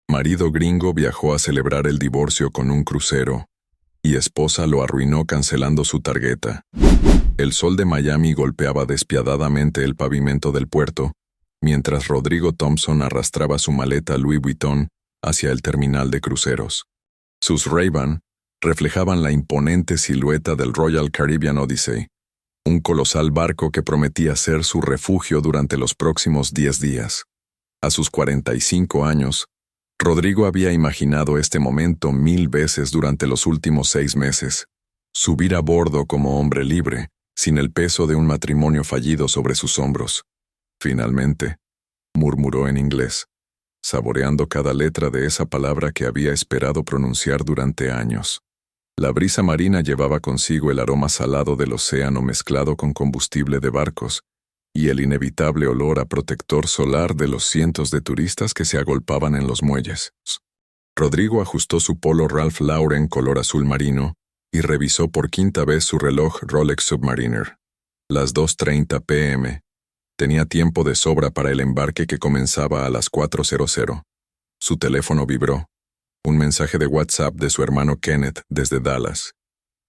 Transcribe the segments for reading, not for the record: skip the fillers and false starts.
Marido gringo viajó a celebrar el divorcio con un crucero, y esposa lo arruinó cancelando su tarjeta. El sol de Miami golpeaba despiadadamente el pavimento del puerto, mientras Rodrigo Thompson arrastraba su maleta Louis Vuitton hacia el terminal de cruceros. Sus Ray-Ban reflejaban la imponente silueta del Royal Caribbean Odyssey, un colosal barco que prometía ser su refugio durante los próximos 10 días. A sus 45 años, Rodrigo había imaginado este momento 1000 veces durante los últimos 6 meses. Subir a bordo como hombre libre, sin el peso de un matrimonio fallido sobre sus hombros. Finalmente, murmuró en inglés, saboreando cada letra de esa palabra que había esperado pronunciar durante años. La brisa marina llevaba consigo el aroma salado del océano mezclado con combustible de barcos, y el inevitable olor a protector solar de los cientos de turistas que se agolpaban en los muelles. Rodrigo ajustó su polo Ralph Lauren color azul marino y revisó por quinta vez su reloj Rolex Submariner. Las 2:30 p.m. Tenía tiempo de sobra para el embarque que comenzaba a las 4:00. Su teléfono vibró. Un mensaje de WhatsApp de su hermano Kenneth desde Dallas.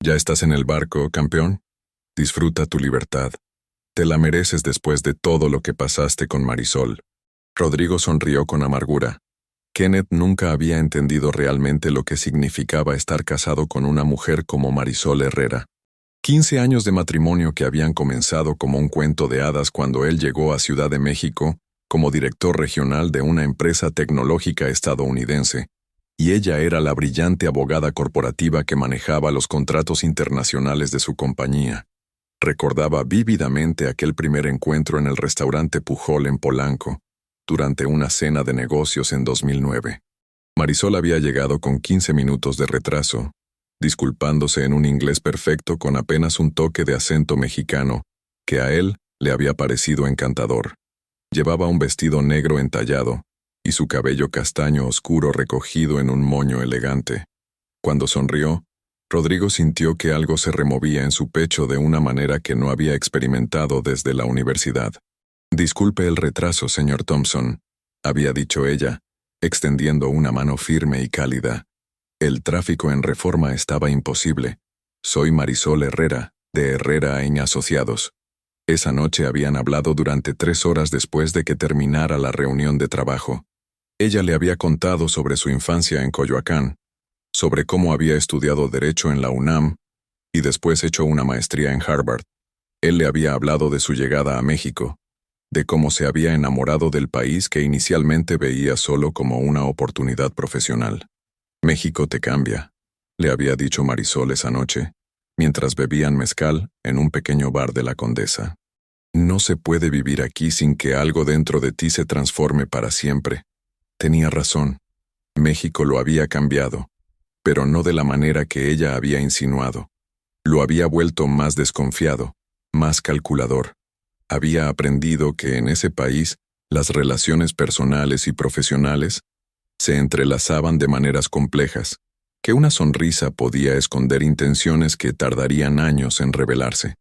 ¿Ya estás en el barco, campeón? Disfruta tu libertad. Te la mereces después de todo lo que pasaste con Marisol. Rodrigo sonrió con amargura. Kenneth nunca había entendido realmente lo que significaba estar casado con una mujer como Marisol Herrera. 15 años de matrimonio que habían comenzado como un cuento de hadas cuando él llegó a Ciudad de México como director regional de una empresa tecnológica estadounidense, y ella era la brillante abogada corporativa que manejaba los contratos internacionales de su compañía. Recordaba vívidamente aquel primer encuentro en el restaurante Pujol en Polanco, durante una cena de negocios en 2009. Marisol había llegado con 15 minutos de retraso, disculpándose en un inglés perfecto con apenas un toque de acento mexicano, que a él le había parecido encantador. Llevaba un vestido negro entallado, y su cabello castaño oscuro recogido en un moño elegante. Cuando sonrió, Rodrigo sintió que algo se removía en su pecho de una manera que no había experimentado desde la universidad. «Disculpe el retraso, señor Thompson», había dicho ella, extendiendo una mano firme y cálida. «El tráfico en Reforma estaba imposible. Soy Marisol Herrera, de Herrera & Asociados». Esa noche habían hablado durante 3 horas después de que terminara la reunión de trabajo. Ella le había contado sobre su infancia en Coyoacán, sobre cómo había estudiado Derecho en la UNAM y después hecho una maestría en Harvard. Él le había hablado de su llegada a México, de cómo se había enamorado del país que inicialmente veía solo como una oportunidad profesional. «México te cambia», le había dicho Marisol esa noche, mientras bebían mezcal en un pequeño bar de la Condesa. «No se puede vivir aquí sin que algo dentro de ti se transforme para siempre». Tenía razón. México lo había cambiado, pero no de la manera que ella había insinuado. Lo había vuelto más desconfiado, más calculador. Había aprendido que en ese país las relaciones personales y profesionales se entrelazaban de maneras complejas, que una sonrisa podía esconder intenciones que tardarían años en revelarse.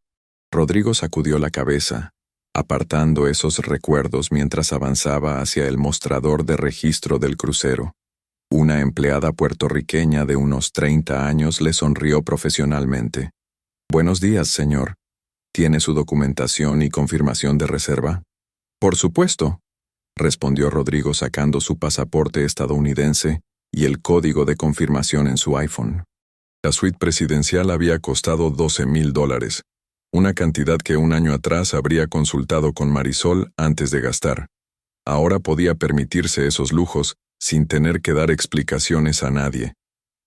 Rodrigo sacudió la cabeza, apartando esos recuerdos mientras avanzaba hacia el mostrador de registro del crucero. Una empleada puertorriqueña de unos 30 años le sonrió profesionalmente. «Buenos días, señor. ¿Tiene su documentación y confirmación de reserva?» «Por supuesto», respondió Rodrigo sacando su pasaporte estadounidense y el código de confirmación en su iPhone. La suite presidencial había costado $12,000, una cantidad que un año atrás habría consultado con Marisol antes de gastar. Ahora podía permitirse esos lujos sin tener que dar explicaciones a nadie.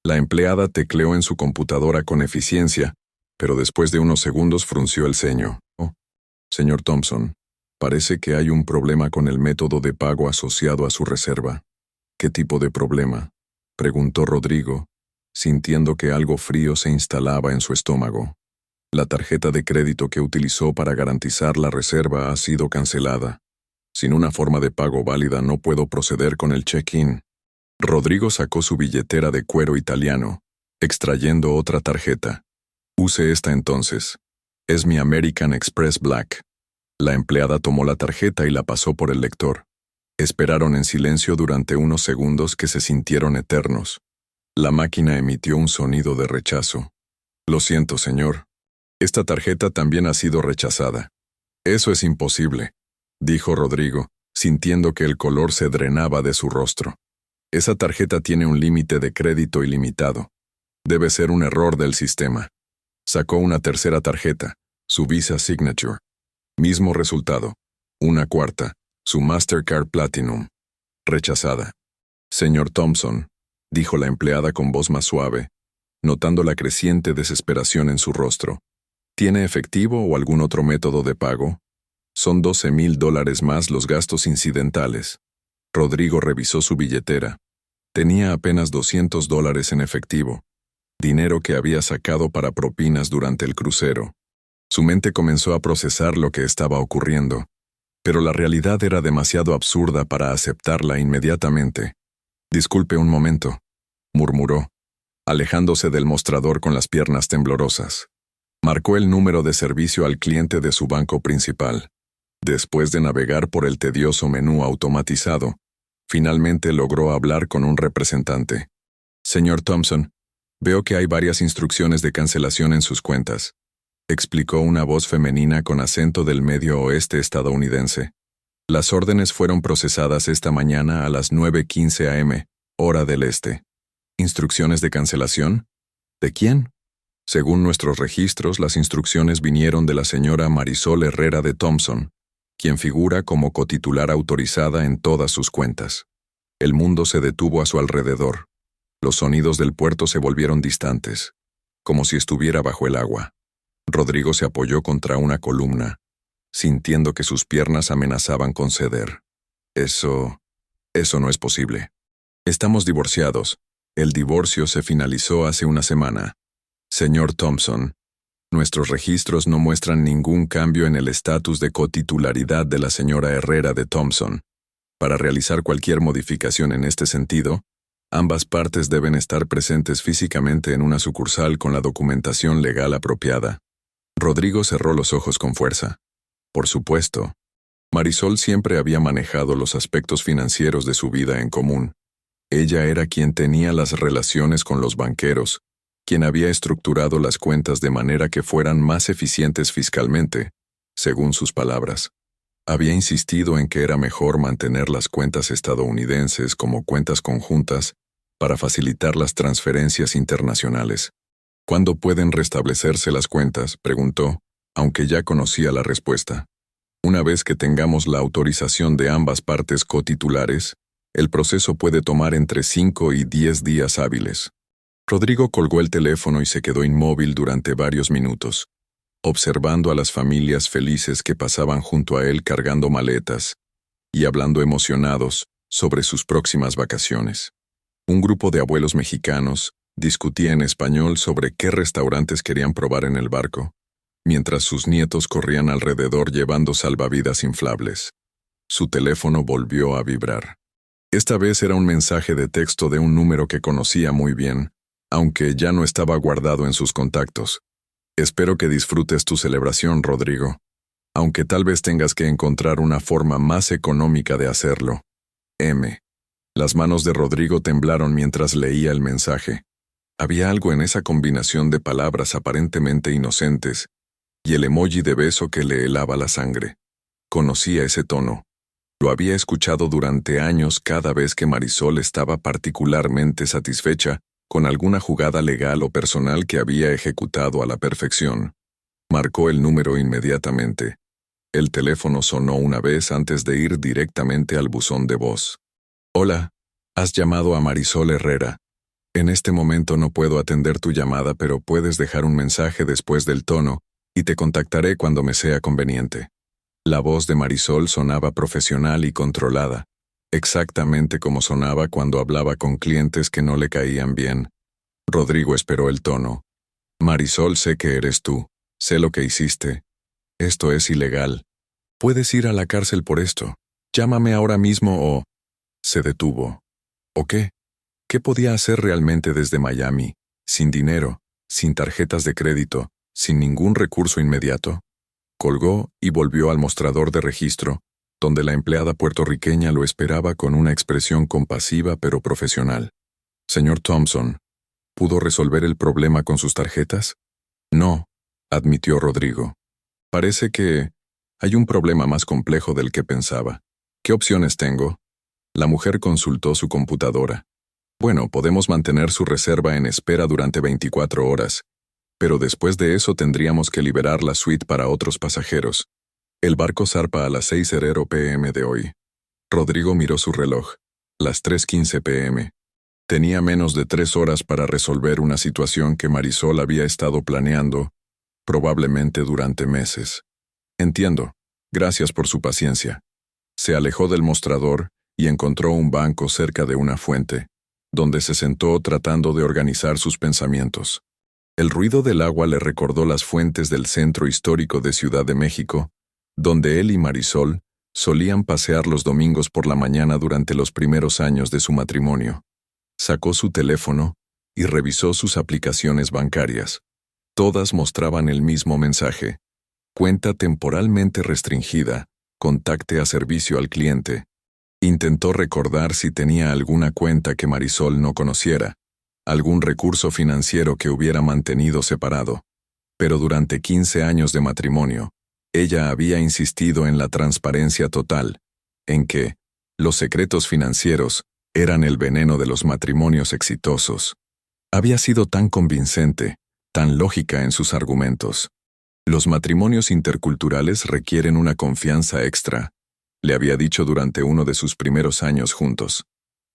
La empleada tecleó en su computadora con eficiencia, pero después de unos segundos frunció el ceño. «Oh, señor Thompson, parece que hay un problema con el método de pago asociado a su reserva». «¿Qué tipo de problema?», preguntó Rodrigo, sintiendo que algo frío se instalaba en su estómago. «La tarjeta de crédito que utilizó para garantizar la reserva ha sido cancelada. Sin una forma de pago válida no puedo proceder con el check-in». Rodrigo sacó su billetera de cuero italiano, extrayendo otra tarjeta. «Use esta entonces. Es mi American Express Black». La empleada tomó la tarjeta y la pasó por el lector. Esperaron en silencio durante unos segundos que se sintieron eternos. La máquina emitió un sonido de rechazo. Lo siento, señor. Esta tarjeta también ha sido rechazada. Eso es imposible, dijo Rodrigo, sintiendo que el color se drenaba de su rostro. Esa tarjeta tiene un límite de crédito ilimitado. Debe ser un error del sistema. Sacó una tercera tarjeta, su Visa Signature. Mismo resultado. Una cuarta, su Mastercard Platinum. Rechazada. Señor Thompson, dijo la empleada con voz más suave, notando la creciente desesperación en su rostro. ¿Tiene efectivo o algún otro método de pago? Son $12,000 más los gastos incidentales. Rodrigo revisó su billetera. Tenía apenas $200 en efectivo, dinero que había sacado para propinas durante el crucero. Su mente comenzó a procesar lo que estaba ocurriendo, pero la realidad era demasiado absurda para aceptarla inmediatamente. «Disculpe un momento», murmuró, alejándose del mostrador con las piernas temblorosas. Marcó el número de servicio al cliente de su banco principal. Después de navegar por el tedioso menú automatizado, finalmente logró hablar con un representante. «Señor Thompson, veo que hay varias instrucciones de cancelación en sus cuentas», explicó una voz femenina con acento del medio oeste estadounidense. «Las órdenes fueron procesadas esta mañana a las 9:15 a.m., hora del este». «¿Instrucciones de cancelación? ¿De quién?» Según nuestros registros, las instrucciones vinieron de la señora Marisol Herrera de Thompson, quien figura como cotitular autorizada en todas sus cuentas. El mundo se detuvo a su alrededor. Los sonidos del puerto se volvieron distantes, como si estuviera bajo el agua. Rodrigo se apoyó contra una columna, sintiendo que sus piernas amenazaban con ceder. Eso no es posible. Estamos divorciados. El divorcio se finalizó hace una semana. Señor Thompson, nuestros registros no muestran ningún cambio en el estatus de cotitularidad de la señora Herrera de Thompson. Para realizar cualquier modificación en este sentido, ambas partes deben estar presentes físicamente en una sucursal con la documentación legal apropiada. Rodrigo cerró los ojos con fuerza. Por supuesto, Marisol siempre había manejado los aspectos financieros de su vida en común. Ella era quien tenía las relaciones con los banqueros, quien había estructurado las cuentas de manera que fueran más eficientes fiscalmente, según sus palabras. Había insistido en que era mejor mantener las cuentas estadounidenses como cuentas conjuntas para facilitar las transferencias internacionales. «¿Cuándo pueden restablecerse las cuentas?», preguntó, aunque ya conocía la respuesta. «Una vez que tengamos la autorización de ambas partes cotitulares, el proceso puede tomar entre 5 y 10 días hábiles». Rodrigo colgó el teléfono y se quedó inmóvil durante varios minutos, observando a las familias felices que pasaban junto a él cargando maletas y hablando emocionados sobre sus próximas vacaciones. Un grupo de abuelos mexicanos discutía en español sobre qué restaurantes querían probar en el barco, mientras sus nietos corrían alrededor llevando salvavidas inflables. Su teléfono volvió a vibrar. Esta vez era un mensaje de texto de un número que conocía muy bien, aunque ya no estaba guardado en sus contactos. «Espero que disfrutes tu celebración, Rodrigo, aunque tal vez tengas que encontrar una forma más económica de hacerlo. M». Las manos de Rodrigo temblaron mientras leía el mensaje. Había algo en esa combinación de palabras aparentemente inocentes y el emoji de beso que le helaba la sangre. Conocía ese tono. Lo había escuchado durante años cada vez que Marisol estaba particularmente satisfecha con alguna jugada legal o personal que había ejecutado a la perfección. Marcó el número inmediatamente. El teléfono sonó una vez antes de ir directamente al buzón de voz. «Hola, has llamado a Marisol Herrera. En este momento no puedo atender tu llamada, pero puedes dejar un mensaje después del tono y te contactaré cuando me sea conveniente». La voz de Marisol sonaba profesional y controlada, exactamente como sonaba cuando hablaba con clientes que no le caían bien. Rodrigo esperó el tono. «Marisol, sé que eres tú. Sé lo que hiciste. Esto es ilegal. Puedes ir a la cárcel por esto. Llámame ahora mismo o...». Se detuvo. ¿O qué? ¿Qué podía hacer realmente desde Miami, sin dinero, sin tarjetas de crédito, sin ningún recurso inmediato? Colgó y volvió al mostrador de registro, donde la empleada puertorriqueña lo esperaba con una expresión compasiva pero profesional. «Señor Thompson, ¿pudo resolver el problema con sus tarjetas?» «No», admitió Rodrigo. «Parece que hay un problema más complejo del que pensaba. ¿Qué opciones tengo?» La mujer consultó su computadora. «Bueno, podemos mantener su reserva en espera durante 24 horas, pero después de eso tendríamos que liberar la suite para otros pasajeros. El barco zarpa a las 6:00 p.m. de hoy». Rodrigo miró su reloj. Las 3:15 p.m. Tenía menos de 3 horas para resolver una situación que Marisol había estado planeando, probablemente durante meses. «Entiendo. Gracias por su paciencia». Se alejó del mostrador y encontró un banco cerca de una fuente, donde se sentó tratando de organizar sus pensamientos. El ruido del agua le recordó las fuentes del centro histórico de Ciudad de México, donde él y Marisol solían pasear los domingos por la mañana durante los primeros años de su matrimonio. Sacó su teléfono y revisó sus aplicaciones bancarias. Todas mostraban el mismo mensaje: cuenta temporalmente restringida, contacte a servicio al cliente. Intentó recordar si tenía alguna cuenta que Marisol no conociera, algún recurso financiero que hubiera mantenido separado. Pero durante 15 años de matrimonio, ella había insistido en la transparencia total, en que los secretos financieros eran el veneno de los matrimonios exitosos. Había sido tan convincente, tan lógica en sus argumentos. Los matrimonios interculturales requieren una confianza extra, le había dicho durante uno de sus primeros años juntos.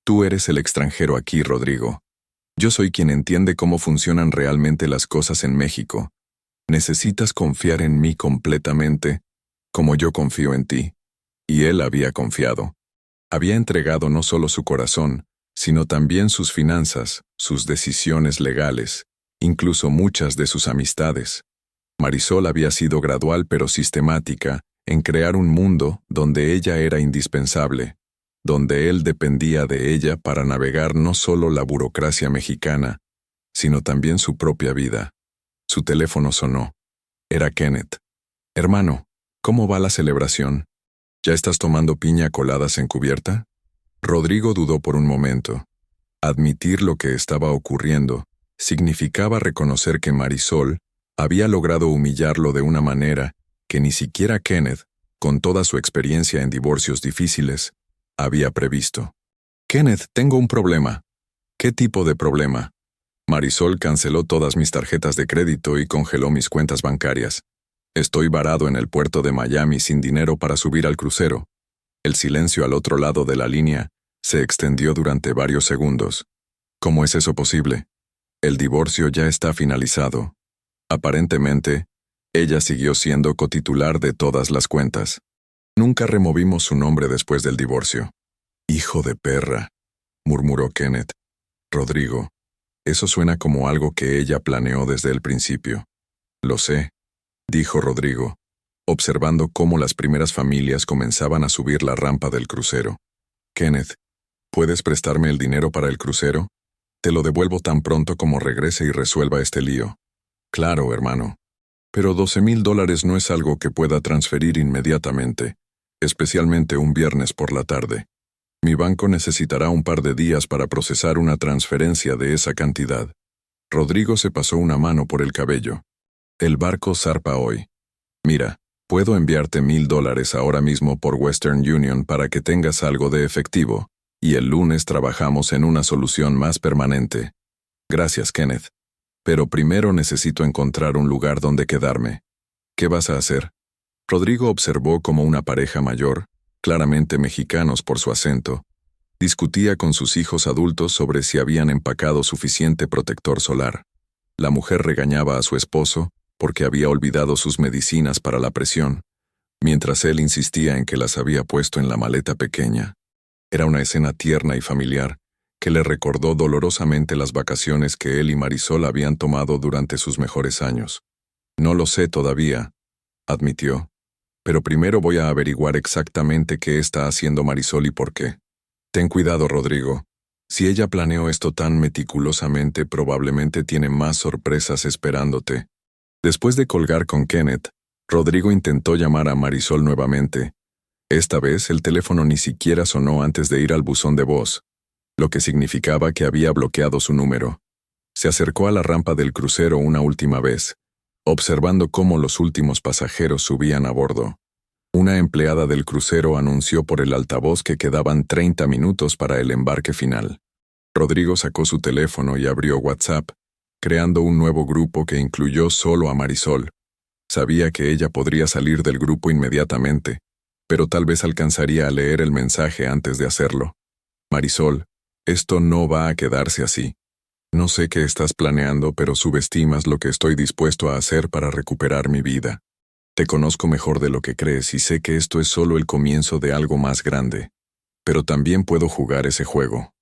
Tú eres el extranjero aquí, Rodrigo. Yo soy quien entiende cómo funcionan realmente las cosas en México. Necesitas confiar en mí completamente, como yo confío en ti. Y él había confiado. Había entregado no solo su corazón, sino también sus finanzas, sus decisiones legales, incluso muchas de sus amistades. Marisol había sido gradual pero sistemática en crear un mundo donde ella era indispensable, donde él dependía de ella para navegar no solo la burocracia mexicana, sino también su propia vida. Su teléfono sonó. Era Kenneth. «Hermano, ¿cómo va la celebración? ¿Ya estás tomando piña coladas en cubierta?» Rodrigo dudó por un momento. Admitir lo que estaba ocurriendo significaba reconocer que Marisol había logrado humillarlo de una manera que ni siquiera Kenneth, con toda su experiencia en divorcios difíciles, había previsto. «Kenneth, tengo un problema». «¿Qué tipo de problema?» «Marisol canceló todas mis tarjetas de crédito y congeló mis cuentas bancarias. Estoy varado en el puerto de Miami sin dinero para subir al crucero». El silencio al otro lado de la línea se extendió durante varios segundos. «¿Cómo es eso posible? El divorcio ya está finalizado». Aparentemente, ella siguió siendo cotitular de todas las cuentas. «Nunca removimos su nombre después del divorcio». «Hijo de perra», murmuró Kenneth. «Rodrigo, eso suena como algo que ella planeó desde el principio». «Lo sé», dijo Rodrigo, observando cómo las primeras familias comenzaban a subir la rampa del crucero. «Kenneth, ¿puedes prestarme el dinero para el crucero? Te lo devuelvo tan pronto como regrese y resuelva este lío». «Claro, hermano. Pero $12,000 no es algo que pueda transferir inmediatamente, especialmente un viernes por la tarde. Mi banco necesitará un par de días para procesar una transferencia de esa cantidad». Rodrigo se pasó una mano por el cabello. «El barco zarpa hoy. Mira, puedo enviarte $1,000 ahora mismo por Western Union para que tengas algo de efectivo, y el lunes trabajamos en una solución más permanente». «Gracias, Kenneth. Pero primero necesito encontrar un lugar donde quedarme». «¿Qué vas a hacer?» Rodrigo observó cómo una pareja mayor, claramente mexicanos por su acento, discutía con sus hijos adultos sobre si habían empacado suficiente protector solar. La mujer regañaba a su esposo porque había olvidado sus medicinas para la presión, mientras él insistía en que las había puesto en la maleta pequeña. Era una escena tierna y familiar que le recordó dolorosamente las vacaciones que él y Marisol habían tomado durante sus mejores años. «No lo sé todavía», admitió, «pero primero voy a averiguar exactamente qué está haciendo Marisol y por qué». «Ten cuidado, Rodrigo. Si ella planeó esto tan meticulosamente, probablemente tiene más sorpresas esperándote». Después de colgar con Kenneth, Rodrigo intentó llamar a Marisol nuevamente. Esta vez el teléfono ni siquiera sonó antes de ir al buzón de voz, lo que significaba que había bloqueado su número. Se acercó a la rampa del crucero una última vez, observando cómo los últimos pasajeros subían a bordo. Una empleada del crucero anunció por el altavoz que quedaban 30 minutos para el embarque final. Rodrigo sacó su teléfono y abrió WhatsApp, creando un nuevo grupo que incluyó solo a Marisol. Sabía que ella podría salir del grupo inmediatamente, pero tal vez alcanzaría a leer el mensaje antes de hacerlo. Marisol, esto no va a quedarse así. No sé qué estás planeando, pero subestimas lo que estoy dispuesto a hacer para recuperar mi vida. Te conozco mejor de lo que crees y sé que esto es solo el comienzo de algo más grande. Pero también puedo jugar ese juego.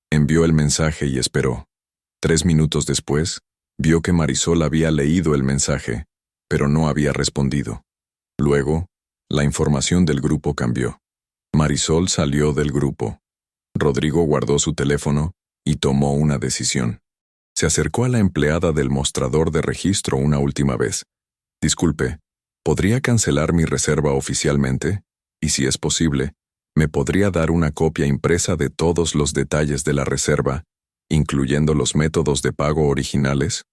Envió el mensaje y esperó. 3 minutos después, vio que Marisol había leído el mensaje, pero no había respondido. Luego, la información del grupo cambió. Marisol salió del grupo. Rodrigo guardó su teléfono y tomó una decisión. Se acercó a la empleada del mostrador de registro una última vez. Disculpe, ¿podría cancelar mi reserva oficialmente? Y si es posible, ¿me podría dar una copia impresa de todos los detalles de la reserva, incluyendo los métodos de pago originales?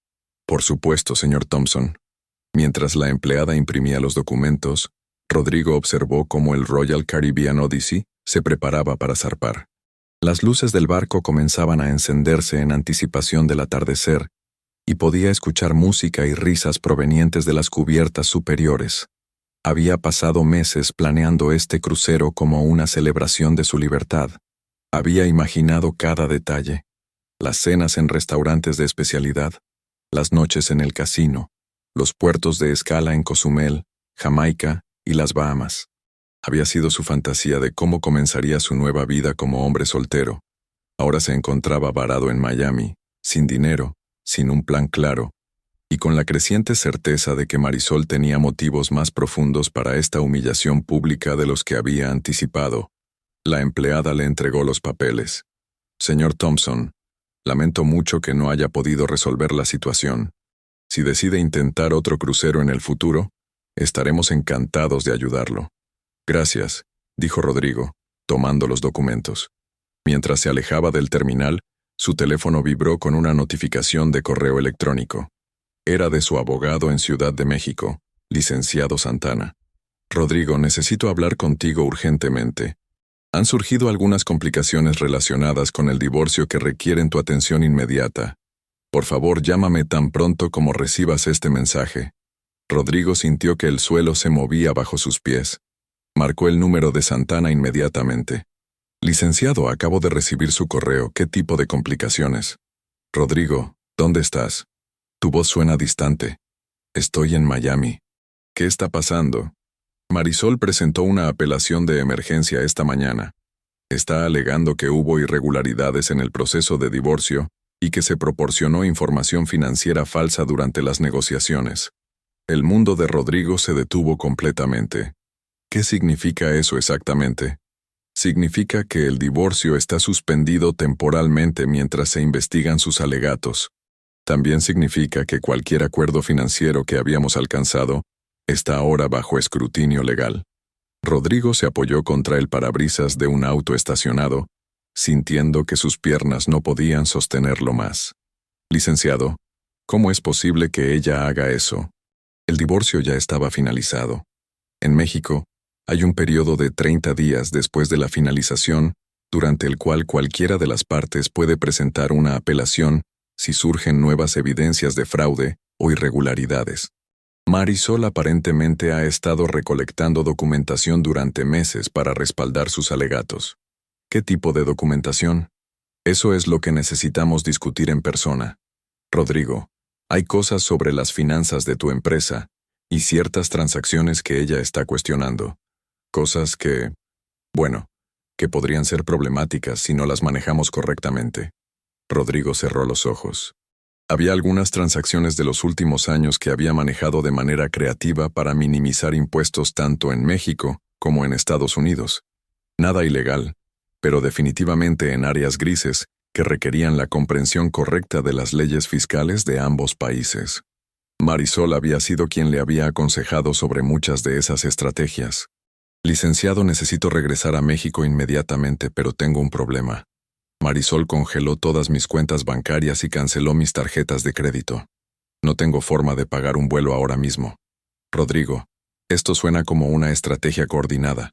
Por supuesto, señor Thompson. Mientras la empleada imprimía los documentos, Rodrigo observó cómo el Royal Caribbean Odyssey se preparaba para zarpar. Las luces del barco comenzaban a encenderse en anticipación del atardecer, y podía escuchar música y risas provenientes de las cubiertas superiores. Había pasado meses planeando este crucero como una celebración de su libertad. Había imaginado cada detalle: las cenas en restaurantes de especialidad, las noches en el casino, los puertos de escala en Cozumel, Jamaica y las Bahamas. Había sido su fantasía de cómo comenzaría su nueva vida como hombre soltero. Ahora se encontraba varado en Miami, sin dinero, sin un plan claro, y con la creciente certeza de que Marisol tenía motivos más profundos para esta humillación pública de los que había anticipado. La empleada le entregó los papeles. Señor Thompson, lamento mucho que no haya podido resolver la situación. Si decide intentar otro crucero en el futuro, estaremos encantados de ayudarlo. Gracias, dijo Rodrigo, tomando los documentos. Mientras se alejaba del terminal, su teléfono vibró con una notificación de correo electrónico. Era de su abogado en Ciudad de México, licenciado Santana. Rodrigo, necesito hablar contigo urgentemente. Han surgido algunas complicaciones relacionadas con el divorcio que requieren tu atención inmediata. Por favor, llámame tan pronto como recibas este mensaje. Rodrigo sintió que el suelo se movía bajo sus pies. Marcó el número de Santana inmediatamente. Licenciado, acabo de recibir su correo. ¿Qué tipo de complicaciones? Rodrigo, ¿dónde estás? Tu voz suena distante. Estoy en Miami. ¿Qué está pasando? Marisol presentó una apelación de emergencia esta mañana. Está alegando que hubo irregularidades en el proceso de divorcio y que se proporcionó información financiera falsa durante las negociaciones. El mundo de Rodrigo se detuvo completamente. ¿Qué significa eso exactamente? Significa que el divorcio está suspendido temporalmente mientras se investigan sus alegatos. También significa que cualquier acuerdo financiero que habíamos alcanzado está ahora bajo escrutinio legal. Rodrigo se apoyó contra el parabrisas de un auto estacionado, sintiendo que sus piernas no podían sostenerlo más. Licenciado, ¿cómo es posible que ella haga eso? El divorcio ya estaba finalizado. En México, hay un periodo de 30 días después de la finalización, durante el cual cualquiera de las partes puede presentar una apelación si surgen nuevas evidencias de fraude o irregularidades. Marisol aparentemente ha estado recolectando documentación durante meses para respaldar sus alegatos. ¿Qué tipo de documentación? Eso es lo que necesitamos discutir en persona. Rodrigo, hay cosas sobre las finanzas de tu empresa y ciertas transacciones que ella está cuestionando. Cosas que podrían ser problemáticas si no las manejamos correctamente. Rodrigo cerró los ojos. Había algunas transacciones de los últimos años que había manejado de manera creativa para minimizar impuestos tanto en México como en Estados Unidos. Nada ilegal, pero definitivamente en áreas grises que requerían la comprensión correcta de las leyes fiscales de ambos países. Marisol había sido quien le había aconsejado sobre muchas de esas estrategias. Licenciado, necesito regresar a México inmediatamente, pero tengo un problema. Marisol congeló todas mis cuentas bancarias y canceló mis tarjetas de crédito. No tengo forma de pagar un vuelo ahora mismo. Rodrigo, esto suena como una estrategia coordinada.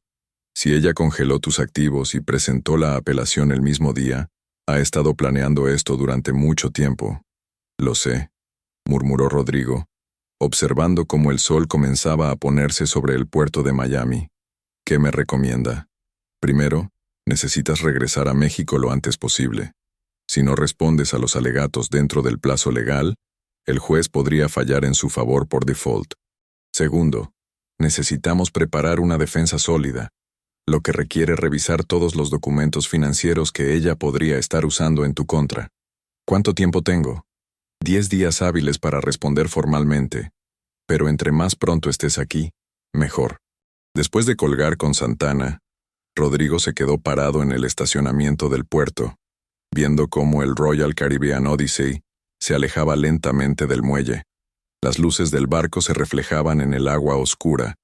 Si ella congeló tus activos y presentó la apelación el mismo día, ha estado planeando esto durante mucho tiempo. Lo sé, murmuró Rodrigo, observando cómo el sol comenzaba a ponerse sobre el puerto de Miami. ¿Qué me recomienda? Primero, necesitas regresar a México lo antes posible. Si no respondes a los alegatos dentro del plazo legal, el juez podría fallar en su favor por default. Segundo, necesitamos preparar una defensa sólida, lo que requiere revisar todos los documentos financieros que ella podría estar usando en tu contra. ¿Cuánto tiempo tengo? 10 días hábiles para responder formalmente, pero entre más pronto estés aquí, mejor. Después de colgar con Santana, Rodrigo se quedó parado en el estacionamiento del puerto, viendo cómo el Royal Caribbean Odyssey se alejaba lentamente del muelle. Las luces del barco se reflejaban en el agua oscura,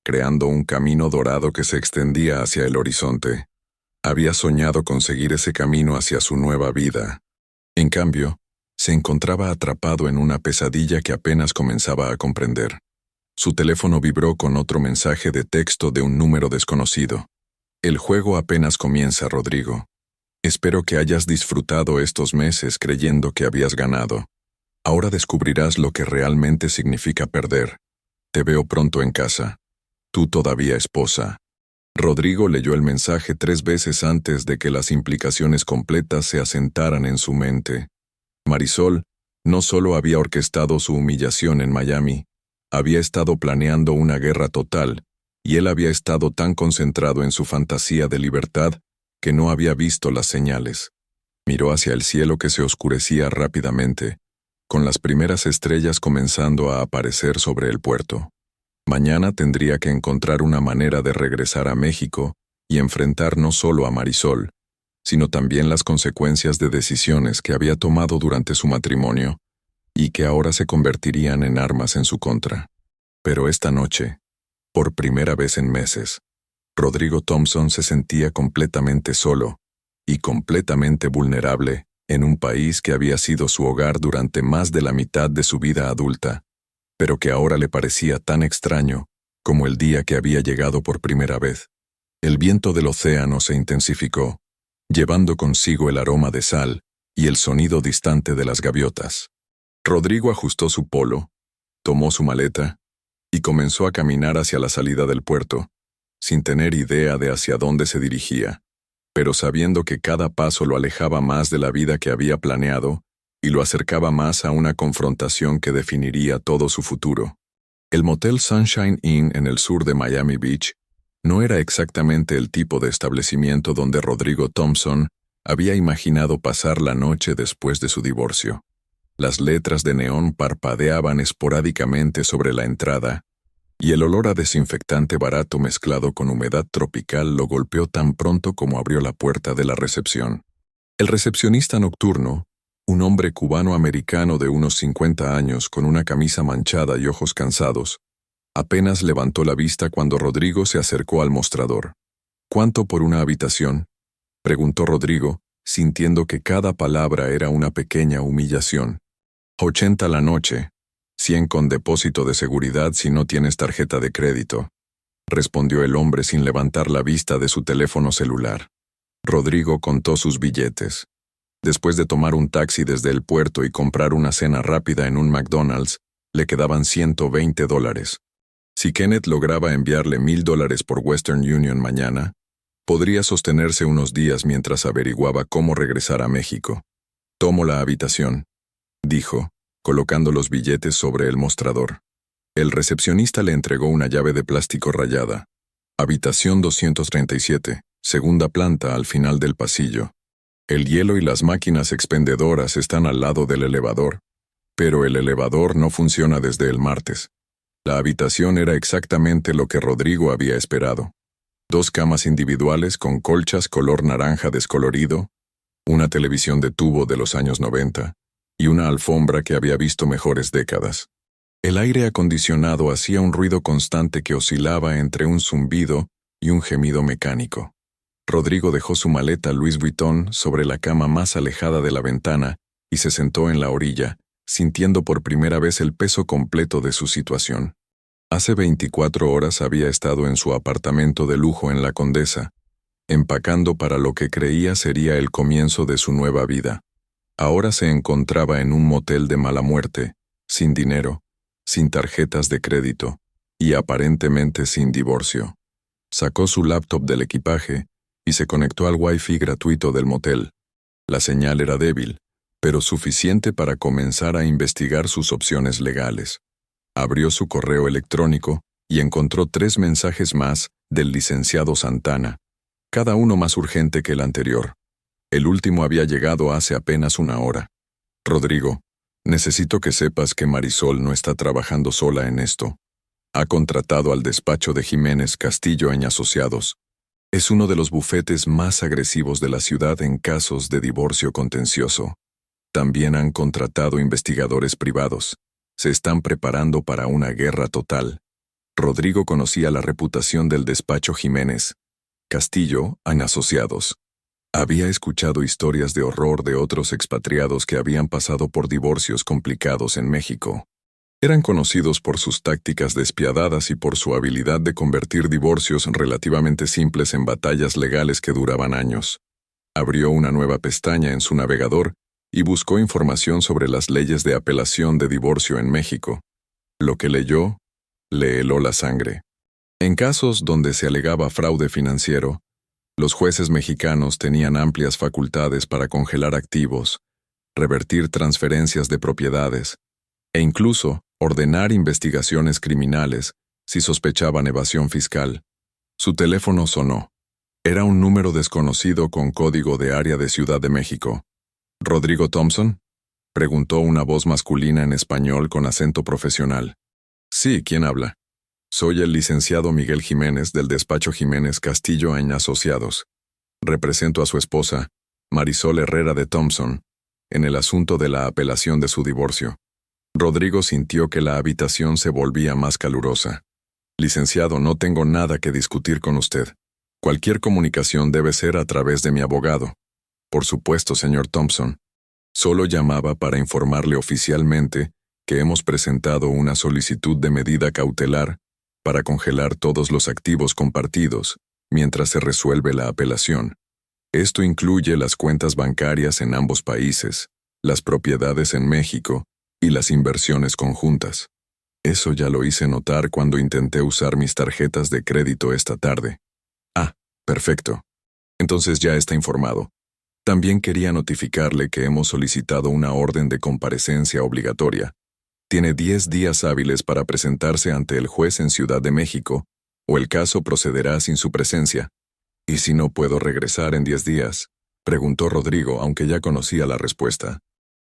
creando un camino dorado que se extendía hacia el horizonte. Había soñado conseguir ese camino hacia su nueva vida. En cambio, se encontraba atrapado en una pesadilla que apenas comenzaba a comprender. Su teléfono vibró con otro mensaje de texto de un número desconocido. El juego apenas comienza, Rodrigo. Espero que hayas disfrutado estos meses creyendo que habías ganado. Ahora descubrirás lo que realmente significa perder. Te veo pronto en casa. Tú todavía esposa. Rodrigo leyó el mensaje 3 veces antes de que las implicaciones completas se asentaran en su mente. Marisol no solo había orquestado su humillación en Miami, había estado planeando una guerra total, y él había estado tan concentrado en su fantasía de libertad que no había visto las señales. Miró hacia el cielo que se oscurecía rápidamente, con las primeras estrellas comenzando a aparecer sobre el puerto. Mañana tendría que encontrar una manera de regresar a México y enfrentar no solo a Marisol, sino también las consecuencias de decisiones que había tomado durante su matrimonio y que ahora se convertirían en armas en su contra. Pero esta noche, por primera vez en meses, Rodrigo Thompson se sentía completamente solo y completamente vulnerable en un país que había sido su hogar durante más de la mitad de su vida adulta, pero que ahora le parecía tan extraño como el día que había llegado por primera vez. El viento del océano se intensificó, llevando consigo el aroma de sal y el sonido distante de las gaviotas. Rodrigo ajustó su polo, tomó su maleta y comenzó a caminar hacia la salida del puerto, sin tener idea de hacia dónde se dirigía, pero sabiendo que cada paso lo alejaba más de la vida que había planeado y lo acercaba más a una confrontación que definiría todo su futuro. El motel Sunshine Inn en el sur de Miami Beach no era exactamente el tipo de establecimiento donde Rodrigo Thompson había imaginado pasar la noche después de su divorcio. Las letras de neón parpadeaban esporádicamente sobre la entrada, y el olor a desinfectante barato mezclado con humedad tropical lo golpeó tan pronto como abrió la puerta de la recepción. El recepcionista nocturno, un hombre cubano-americano de unos 50 años con una camisa manchada y ojos cansados, apenas levantó la vista cuando Rodrigo se acercó al mostrador. ¿Cuánto por una habitación?, preguntó Rodrigo, sintiendo que cada palabra era una pequeña humillación. 80 la noche, 100 con depósito de seguridad si no tienes tarjeta de crédito, respondió el hombre sin levantar la vista de su teléfono celular. Rodrigo contó sus billetes. Después de tomar un taxi desde el puerto y comprar una cena rápida en un McDonald's, le quedaban $120. Si Kenneth lograba enviarle $1,000 por Western Union mañana, podría sostenerse unos días mientras averiguaba cómo regresar a México. «Tomo la habitación», dijo, colocando los billetes sobre el mostrador. El recepcionista le entregó una llave de plástico rayada. Habitación 237, segunda planta al final del pasillo. El hielo y las máquinas expendedoras están al lado del elevador, pero el elevador no funciona desde el martes. La habitación era exactamente lo que Rodrigo había esperado. 2 camas individuales con colchas color naranja descolorido, una televisión de tubo de los años 90 y una alfombra que había visto mejores décadas. El aire acondicionado hacía un ruido constante que oscilaba entre un zumbido y un gemido mecánico. Rodrigo dejó su maleta Louis Vuitton sobre la cama más alejada de la ventana y se sentó en la orilla, sintiendo por primera vez el peso completo de su situación. Hace 24 horas había estado en su apartamento de lujo en La Condesa, empacando para lo que creía sería el comienzo de su nueva vida. Ahora se encontraba en un motel de mala muerte, sin dinero, sin tarjetas de crédito y aparentemente sin divorcio. Sacó su laptop del equipaje y se conectó al Wi-Fi gratuito del motel. La señal era débil, pero suficiente para comenzar a investigar sus opciones legales. Abrió su correo electrónico y encontró 3 mensajes más del licenciado Santana, cada uno más urgente que el anterior. El último había llegado hace apenas una hora. Rodrigo, necesito que sepas que Marisol no está trabajando sola en esto. Ha contratado al despacho de Jiménez Castillo & Asociados. Es uno de los bufetes más agresivos de la ciudad en casos de divorcio contencioso. También han contratado investigadores privados. Se están preparando para una guerra total. Rodrigo conocía la reputación del despacho Jiménez Castillo & Asociados. Había escuchado historias de horror de otros expatriados que habían pasado por divorcios complicados en México. Eran conocidos por sus tácticas despiadadas y por su habilidad de convertir divorcios relativamente simples en batallas legales que duraban años. Abrió una nueva pestaña en su navegador y buscó información sobre las leyes de apelación de divorcio en México. Lo que leyó, le heló la sangre. En casos donde se alegaba fraude financiero, los jueces mexicanos tenían amplias facultades para congelar activos, revertir transferencias de propiedades e incluso ordenar investigaciones criminales si sospechaban evasión fiscal. Su teléfono sonó. Era un número desconocido con código de área de Ciudad de México. ¿Rodrigo Thompson?, preguntó una voz masculina en español con acento profesional. Sí, ¿quién habla? Soy el licenciado Miguel Jiménez del despacho Jiménez Castillo & Asociados. Represento a su esposa, Marisol Herrera de Thompson, en el asunto de la apelación de su divorcio. Rodrigo sintió que la habitación se volvía más calurosa. Licenciado, no tengo nada que discutir con usted. Cualquier comunicación debe ser a través de mi abogado. Por supuesto, señor Thompson. Solo llamaba para informarle oficialmente que hemos presentado una solicitud de medida cautelar para congelar todos los activos compartidos mientras se resuelve la apelación. Esto incluye las cuentas bancarias en ambos países, las propiedades en México y las inversiones conjuntas. Eso ya lo hice notar cuando intenté usar mis tarjetas de crédito esta tarde. Ah, perfecto. Entonces ya está informado. También quería notificarle que hemos solicitado una orden de comparecencia obligatoria. Tiene 10 días hábiles para presentarse ante el juez en Ciudad de México, o el caso procederá sin su presencia. ¿Y si no puedo regresar en 10 días?, preguntó Rodrigo, aunque ya conocía la respuesta.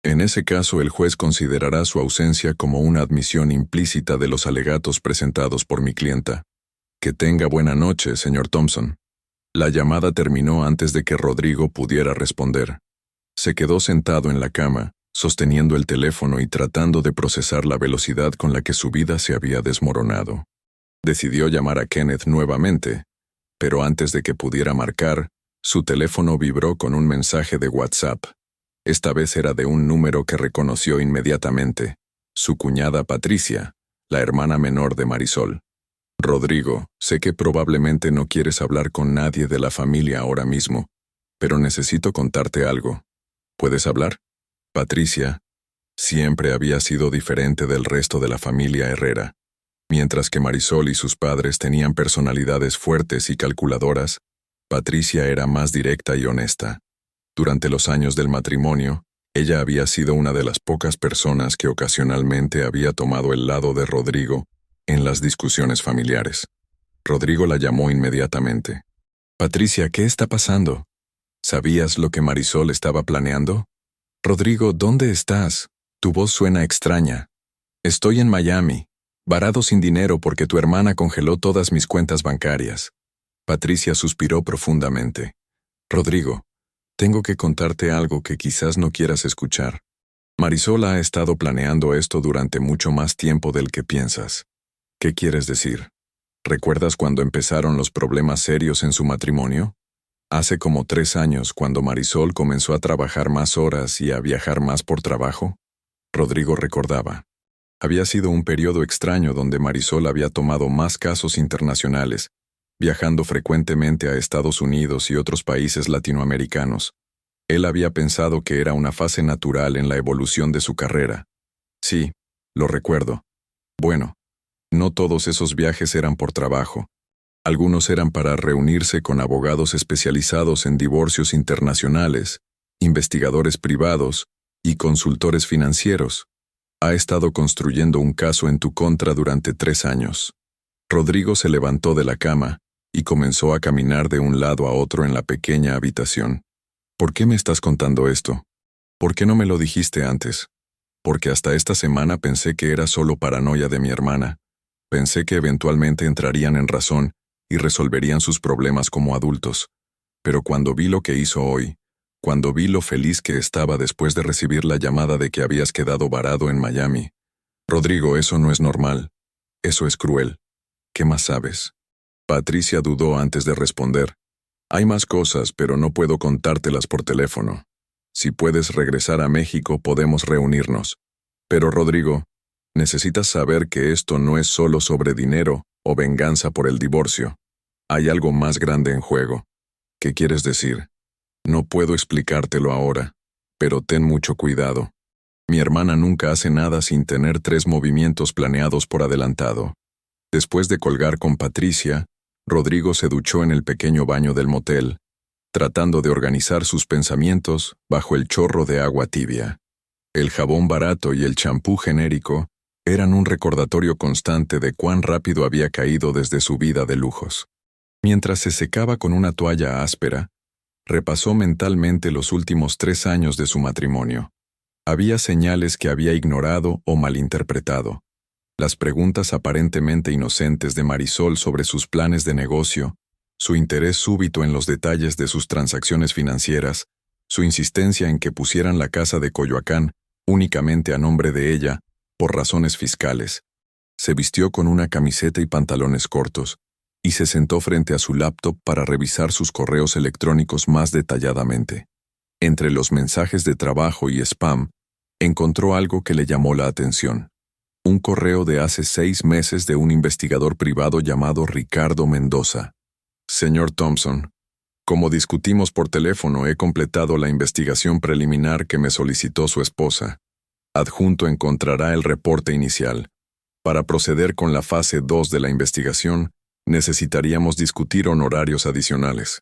En ese caso, el juez considerará su ausencia como una admisión implícita de los alegatos presentados por mi clienta. Que tenga buena noche, señor Thompson. La llamada terminó antes de que Rodrigo pudiera responder. Se quedó sentado en la cama, sosteniendo el teléfono y tratando de procesar la velocidad con la que su vida se había desmoronado. Decidió llamar a Kenneth nuevamente, pero antes de que pudiera marcar, su teléfono vibró con un mensaje de WhatsApp. Esta vez era de un número que reconoció inmediatamente: su cuñada Patricia, la hermana menor de Marisol. Rodrigo, sé que probablemente no quieres hablar con nadie de la familia ahora mismo, pero necesito contarte algo. ¿Puedes hablar? Patricia siempre había sido diferente del resto de la familia Herrera. Mientras que Marisol y sus padres tenían personalidades fuertes y calculadoras, Patricia era más directa y honesta. Durante los años del matrimonio, ella había sido una de las pocas personas que ocasionalmente había tomado el lado de Rodrigo en las discusiones familiares. Rodrigo la llamó inmediatamente. Patricia, ¿qué está pasando? ¿Sabías lo que Marisol estaba planeando? Rodrigo, ¿dónde estás? Tu voz suena extraña. Estoy en Miami, varado sin dinero porque tu hermana congeló todas mis cuentas bancarias. Patricia suspiró profundamente. Rodrigo, tengo que contarte algo que quizás no quieras escuchar. Marisol ha estado planeando esto durante mucho más tiempo del que piensas. ¿Qué quieres decir? ¿Recuerdas cuando empezaron los problemas serios en su matrimonio? Hace como 3 años, cuando Marisol comenzó a trabajar más horas y a viajar más por trabajo. Rodrigo recordaba. Había sido un periodo extraño donde Marisol había tomado más casos internacionales, viajando frecuentemente a Estados Unidos y otros países latinoamericanos. Él había pensado que era una fase natural en la evolución de su carrera. Sí, lo recuerdo. Bueno, no todos esos viajes eran por trabajo. Algunos eran para reunirse con abogados especializados en divorcios internacionales, investigadores privados y consultores financieros. Ha estado construyendo un caso en tu contra durante 3 años. Rodrigo se levantó de la cama y comenzó a caminar de un lado a otro en la pequeña habitación. ¿Por qué me estás contando esto? ¿Por qué no me lo dijiste antes? Porque hasta esta semana pensé que era solo paranoia de mi hermana. Pensé que eventualmente entrarían en razón y resolverían sus problemas como adultos. Pero cuando vi lo que hizo hoy, cuando vi lo feliz que estaba después de recibir la llamada de que habías quedado varado en Miami. Rodrigo, eso no es normal. Eso es cruel. ¿Qué más sabes? Patricia dudó antes de responder. Hay más cosas, pero no puedo contártelas por teléfono. Si puedes regresar a México, podemos reunirnos. Pero Rodrigo, necesitas saber que esto no es solo sobre dinero o venganza por el divorcio. Hay algo más grande en juego. ¿Qué quieres decir? No puedo explicártelo ahora, pero ten mucho cuidado. Mi hermana nunca hace nada sin tener 3 movimientos planeados por adelantado. Después de colgar con Patricia, Rodrigo se duchó en el pequeño baño del motel, tratando de organizar sus pensamientos bajo el chorro de agua tibia. El jabón barato y el champú genérico eran un recordatorio constante de cuán rápido había caído desde su vida de lujos. Mientras se secaba con una toalla áspera, repasó mentalmente los últimos 3 años de su matrimonio. Había señales que había ignorado o malinterpretado. Las preguntas aparentemente inocentes de Marisol sobre sus planes de negocio, su interés súbito en los detalles de sus transacciones financieras, su insistencia en que pusieran la casa de Coyoacán únicamente a nombre de ella, por razones fiscales. Se vistió con una camiseta y pantalones cortos, y se sentó frente a su laptop para revisar sus correos electrónicos más detalladamente. Entre los mensajes de trabajo y spam, encontró algo que le llamó la atención. Un correo de hace 6 meses de un investigador privado llamado Ricardo Mendoza. Señor Thompson, como discutimos por teléfono, he completado la investigación preliminar que me solicitó su esposa. Adjunto encontrará el reporte inicial. Para proceder con la fase 2 de la investigación, necesitaríamos discutir honorarios adicionales.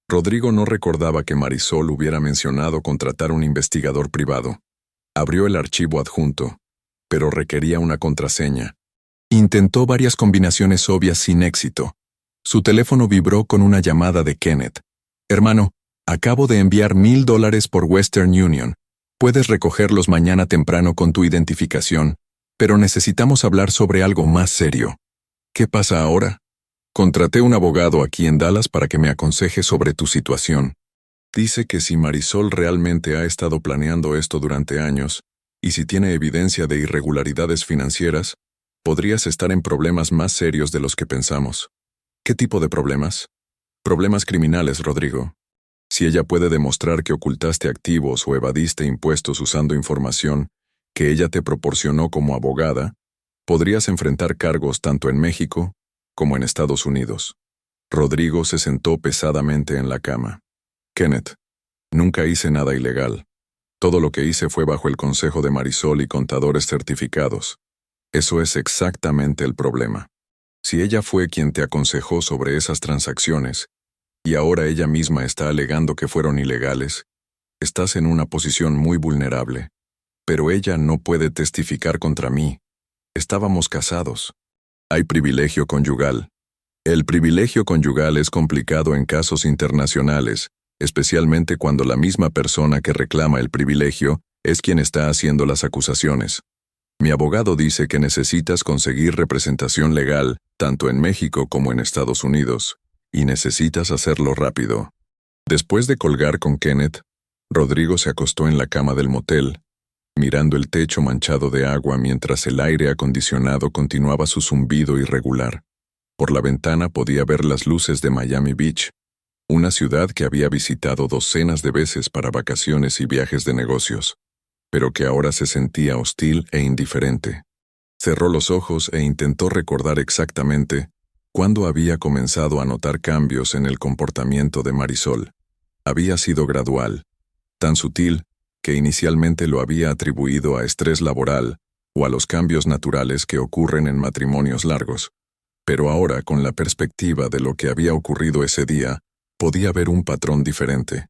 Rodrigo no recordaba que Marisol hubiera mencionado contratar un investigador privado. Abrió el archivo adjunto, pero requería una contraseña. Intentó varias combinaciones obvias sin éxito. Su teléfono vibró con una llamada de Kenneth. Hermano, acabo de enviar $1000 por Western Union. Puedes recogerlos mañana temprano con tu identificación, pero necesitamos hablar sobre algo más serio. ¿Qué pasa ahora? Contraté un abogado aquí en Dallas para que me aconseje sobre tu situación. Dice que si Marisol realmente ha estado planeando esto durante años, y si tiene evidencia de irregularidades financieras, podrías estar en problemas más serios de los que pensamos. ¿Qué tipo de problemas? Problemas criminales, Rodrigo. Si ella puede demostrar que ocultaste activos o evadiste impuestos usando información que ella te proporcionó como abogada, podrías enfrentar cargos tanto en México como en Estados Unidos. Rodrigo se sentó pesadamente en la cama. Kenneth, nunca hice nada ilegal. Todo lo que hice fue bajo el consejo de Marisol y contadores certificados. Eso es exactamente el problema. Si ella fue quien te aconsejó sobre esas transacciones, y ahora ella misma está alegando que fueron ilegales, estás en una posición muy vulnerable. Pero ella no puede testificar contra mí. Estábamos casados. Hay privilegio conyugal. El privilegio conyugal es complicado en casos internacionales, especialmente cuando la misma persona que reclama el privilegio es quien está haciendo las acusaciones. Mi abogado dice que necesitas conseguir representación legal, tanto en México como en Estados Unidos, y necesitas hacerlo rápido. Después de colgar con Kenneth, Rodrigo se acostó en la cama del motel, mirando el techo manchado de agua mientras el aire acondicionado continuaba su zumbido irregular. Por la ventana podía ver las luces de Miami Beach, una ciudad que había visitado docenas de veces para vacaciones y viajes de negocios, pero que ahora se sentía hostil e indiferente. Cerró los ojos e intentó recordar exactamente cuándo había comenzado a notar cambios en el comportamiento de Marisol. Había sido gradual, tan sutil que inicialmente lo había atribuido a estrés laboral o a los cambios naturales que ocurren en matrimonios largos. Pero ahora, con la perspectiva de lo que había ocurrido ese día, podía ver un patrón diferente.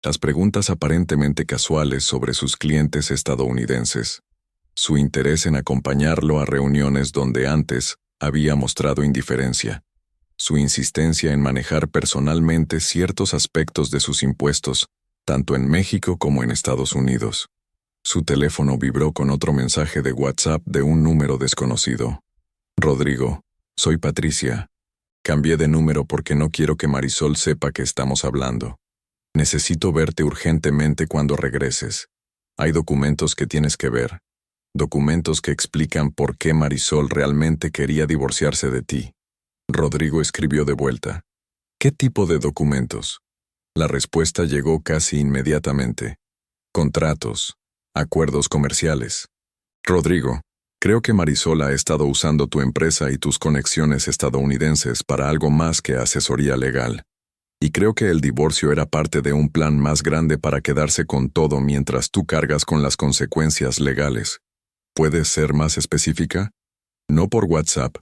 Las preguntas aparentemente casuales sobre sus clientes estadounidenses, su interés en acompañarlo a reuniones donde antes había mostrado indiferencia, su insistencia en manejar personalmente ciertos aspectos de sus impuestos, tanto en México como en Estados Unidos. Su teléfono vibró con otro mensaje de WhatsApp de un número desconocido. Rodrigo, soy Patricia. Cambié de número porque no quiero que Marisol sepa que estamos hablando. Necesito verte urgentemente cuando regreses. Hay documentos que tienes que ver. Documentos que explican por qué Marisol realmente quería divorciarse de ti. Rodrigo escribió de vuelta. ¿Qué tipo de documentos? La respuesta llegó casi inmediatamente. Contratos, acuerdos comerciales. Rodrigo, creo que Marisol ha estado usando tu empresa y tus conexiones estadounidenses para algo más que asesoría legal. Y creo que el divorcio era parte de un plan más grande para quedarse con todo mientras tú cargas con las consecuencias legales. ¿Puedes ser más específica? No por WhatsApp,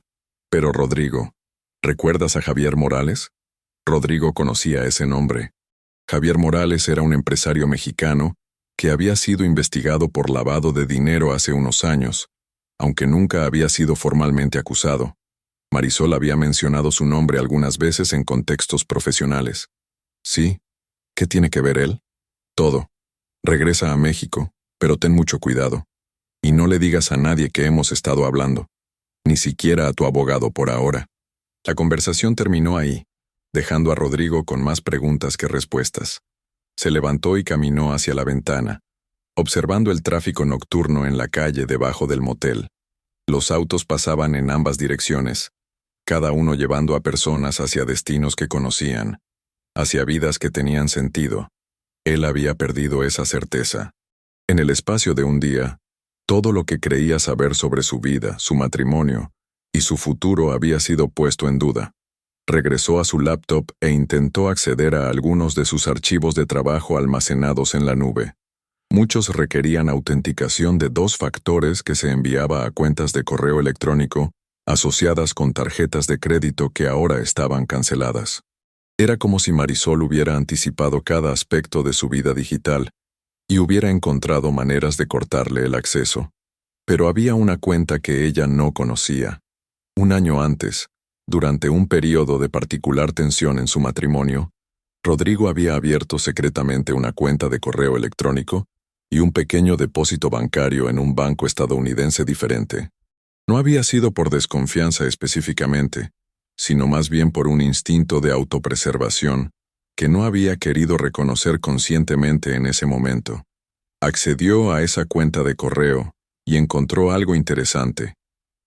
pero Rodrigo, ¿recuerdas a Javier Morales? Rodrigo conocía ese nombre. Javier Morales era un empresario mexicano que había sido investigado por lavado de dinero hace unos años, aunque nunca había sido formalmente acusado. Marisol había mencionado su nombre algunas veces en contextos profesionales. ¿Sí? ¿Qué tiene que ver él? Todo. Regresa a México, pero ten mucho cuidado. Y no le digas a nadie que hemos estado hablando. Ni siquiera a tu abogado por ahora. La conversación terminó ahí, dejando a Rodrigo con más preguntas que respuestas. Se levantó y caminó hacia la ventana, observando el tráfico nocturno en la calle debajo del motel. Los autos pasaban en ambas direcciones, cada uno llevando a personas hacia destinos que conocían, hacia vidas que tenían sentido. Él había perdido esa certeza. En el espacio de un día, todo lo que creía saber sobre su vida, su matrimonio y su futuro había sido puesto en duda. Regresó a su laptop e intentó acceder a algunos de sus archivos de trabajo almacenados en la nube. Muchos requerían autenticación de 2 factores que se enviaba a cuentas de correo electrónico asociadas con tarjetas de crédito que ahora estaban canceladas. Era como si Marisol hubiera anticipado cada aspecto de su vida digital y hubiera encontrado maneras de cortarle el acceso. Pero había una cuenta que ella no conocía. Un año antes, durante un período de particular tensión en su matrimonio, Rodrigo había abierto secretamente una cuenta de correo electrónico y un pequeño depósito bancario en un banco estadounidense diferente. No había sido por desconfianza específicamente, sino más bien por un instinto de autopreservación que no había querido reconocer conscientemente en ese momento. Accedió a esa cuenta de correo y encontró algo interesante: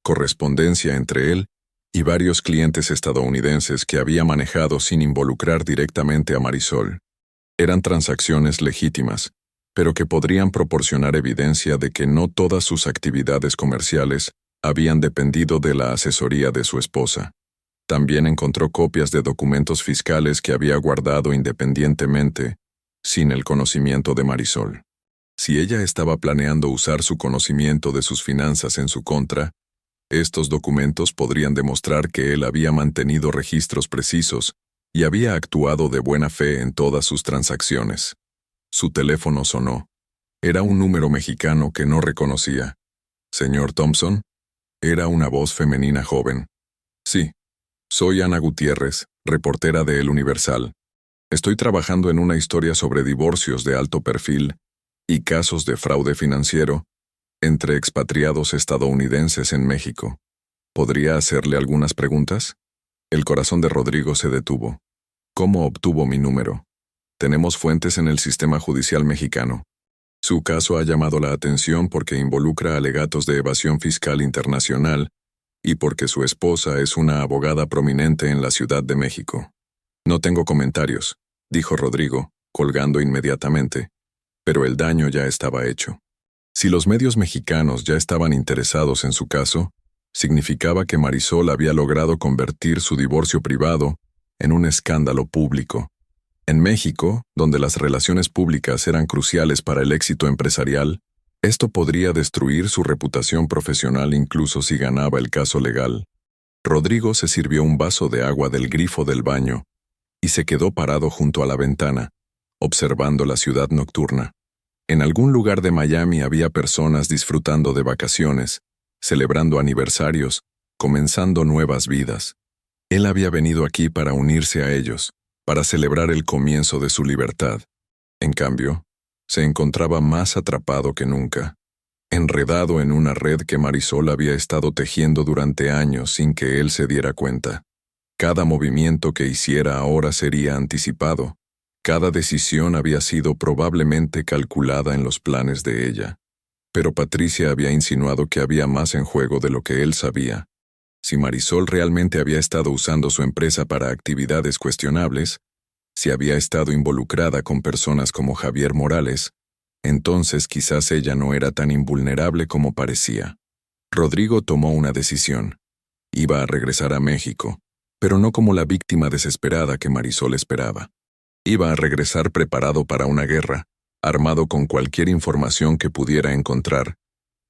correspondencia entre él y varios clientes estadounidenses que había manejado sin involucrar directamente a Marisol. Eran transacciones legítimas, pero que podrían proporcionar evidencia de que no todas sus actividades comerciales habían dependido de la asesoría de su esposa. También encontró copias de documentos fiscales que había guardado independientemente, sin el conocimiento de Marisol. Si ella estaba planeando usar su conocimiento de sus finanzas en su contra, estos documentos podrían demostrar que él había mantenido registros precisos y había actuado de buena fe en todas sus transacciones. Su teléfono sonó. Era un número mexicano que no reconocía. «¿Señor Thompson?» Era una voz femenina joven. «Sí. Soy Ana Gutiérrez, reportera de El Universal. Estoy trabajando en una historia sobre divorcios de alto perfil y casos de fraude financiero entre expatriados estadounidenses en México. ¿Podría hacerle algunas preguntas?» El corazón de Rodrigo se detuvo. «¿Cómo obtuvo mi número?» «Tenemos fuentes en el sistema judicial mexicano. Su caso ha llamado la atención porque involucra alegatos de evasión fiscal internacional y porque su esposa es una abogada prominente en la Ciudad de México. No tengo comentarios, dijo Rodrigo, colgando inmediatamente, pero el daño ya estaba hecho. Si los medios mexicanos ya estaban interesados en su caso, significaba que Marisol había logrado convertir su divorcio privado en un escándalo público. En México, donde las relaciones públicas eran cruciales para el éxito empresarial, esto podría destruir su reputación profesional incluso si ganaba el caso legal. Rodrigo se sirvió un vaso de agua del grifo del baño y se quedó parado junto a la ventana, observando la ciudad nocturna. En algún lugar de Miami había personas disfrutando de vacaciones, celebrando aniversarios, comenzando nuevas vidas. Él había venido aquí para unirse a ellos, para celebrar el comienzo de su libertad. En cambio, se encontraba más atrapado que nunca, enredado en una red que Marisol había estado tejiendo durante años sin que él se diera cuenta. Cada movimiento que hiciera ahora sería anticipado. Cada decisión había sido probablemente calculada en los planes de ella. Pero Patricia había insinuado que había más en juego de lo que él sabía. Si Marisol realmente había estado usando su empresa para actividades cuestionables, si había estado involucrada con personas como Javier Morales, entonces quizás ella no era tan invulnerable como parecía. Rodrigo tomó una decisión. Iba a regresar a México, pero no como la víctima desesperada que Marisol esperaba. Iba a regresar preparado para una guerra, armado con cualquier información que pudiera encontrar,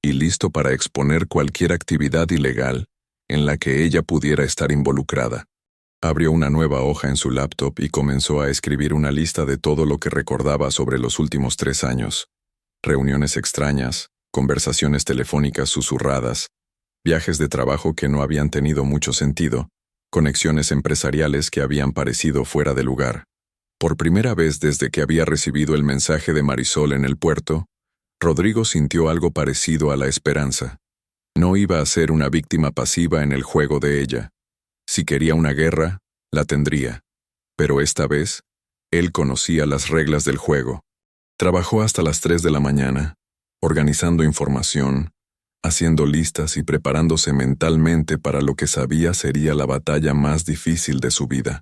y listo para exponer cualquier actividad ilegal en la que ella pudiera estar involucrada. Abrió una nueva hoja en su laptop y comenzó a escribir una lista de todo lo que recordaba sobre los últimos 3 años. Reuniones extrañas, conversaciones telefónicas susurradas, viajes de trabajo que no habían tenido mucho sentido, conexiones empresariales que habían parecido fuera de lugar. Por primera vez desde que había recibido el mensaje de Marisol en el puerto, Rodrigo sintió algo parecido a la esperanza. No iba a ser una víctima pasiva en el juego de ella. Si quería una guerra, la tendría. Pero esta vez, él conocía las reglas del juego. Trabajó hasta las 3 de la mañana, organizando información, haciendo listas y preparándose mentalmente para lo que sabía sería la batalla más difícil de su vida.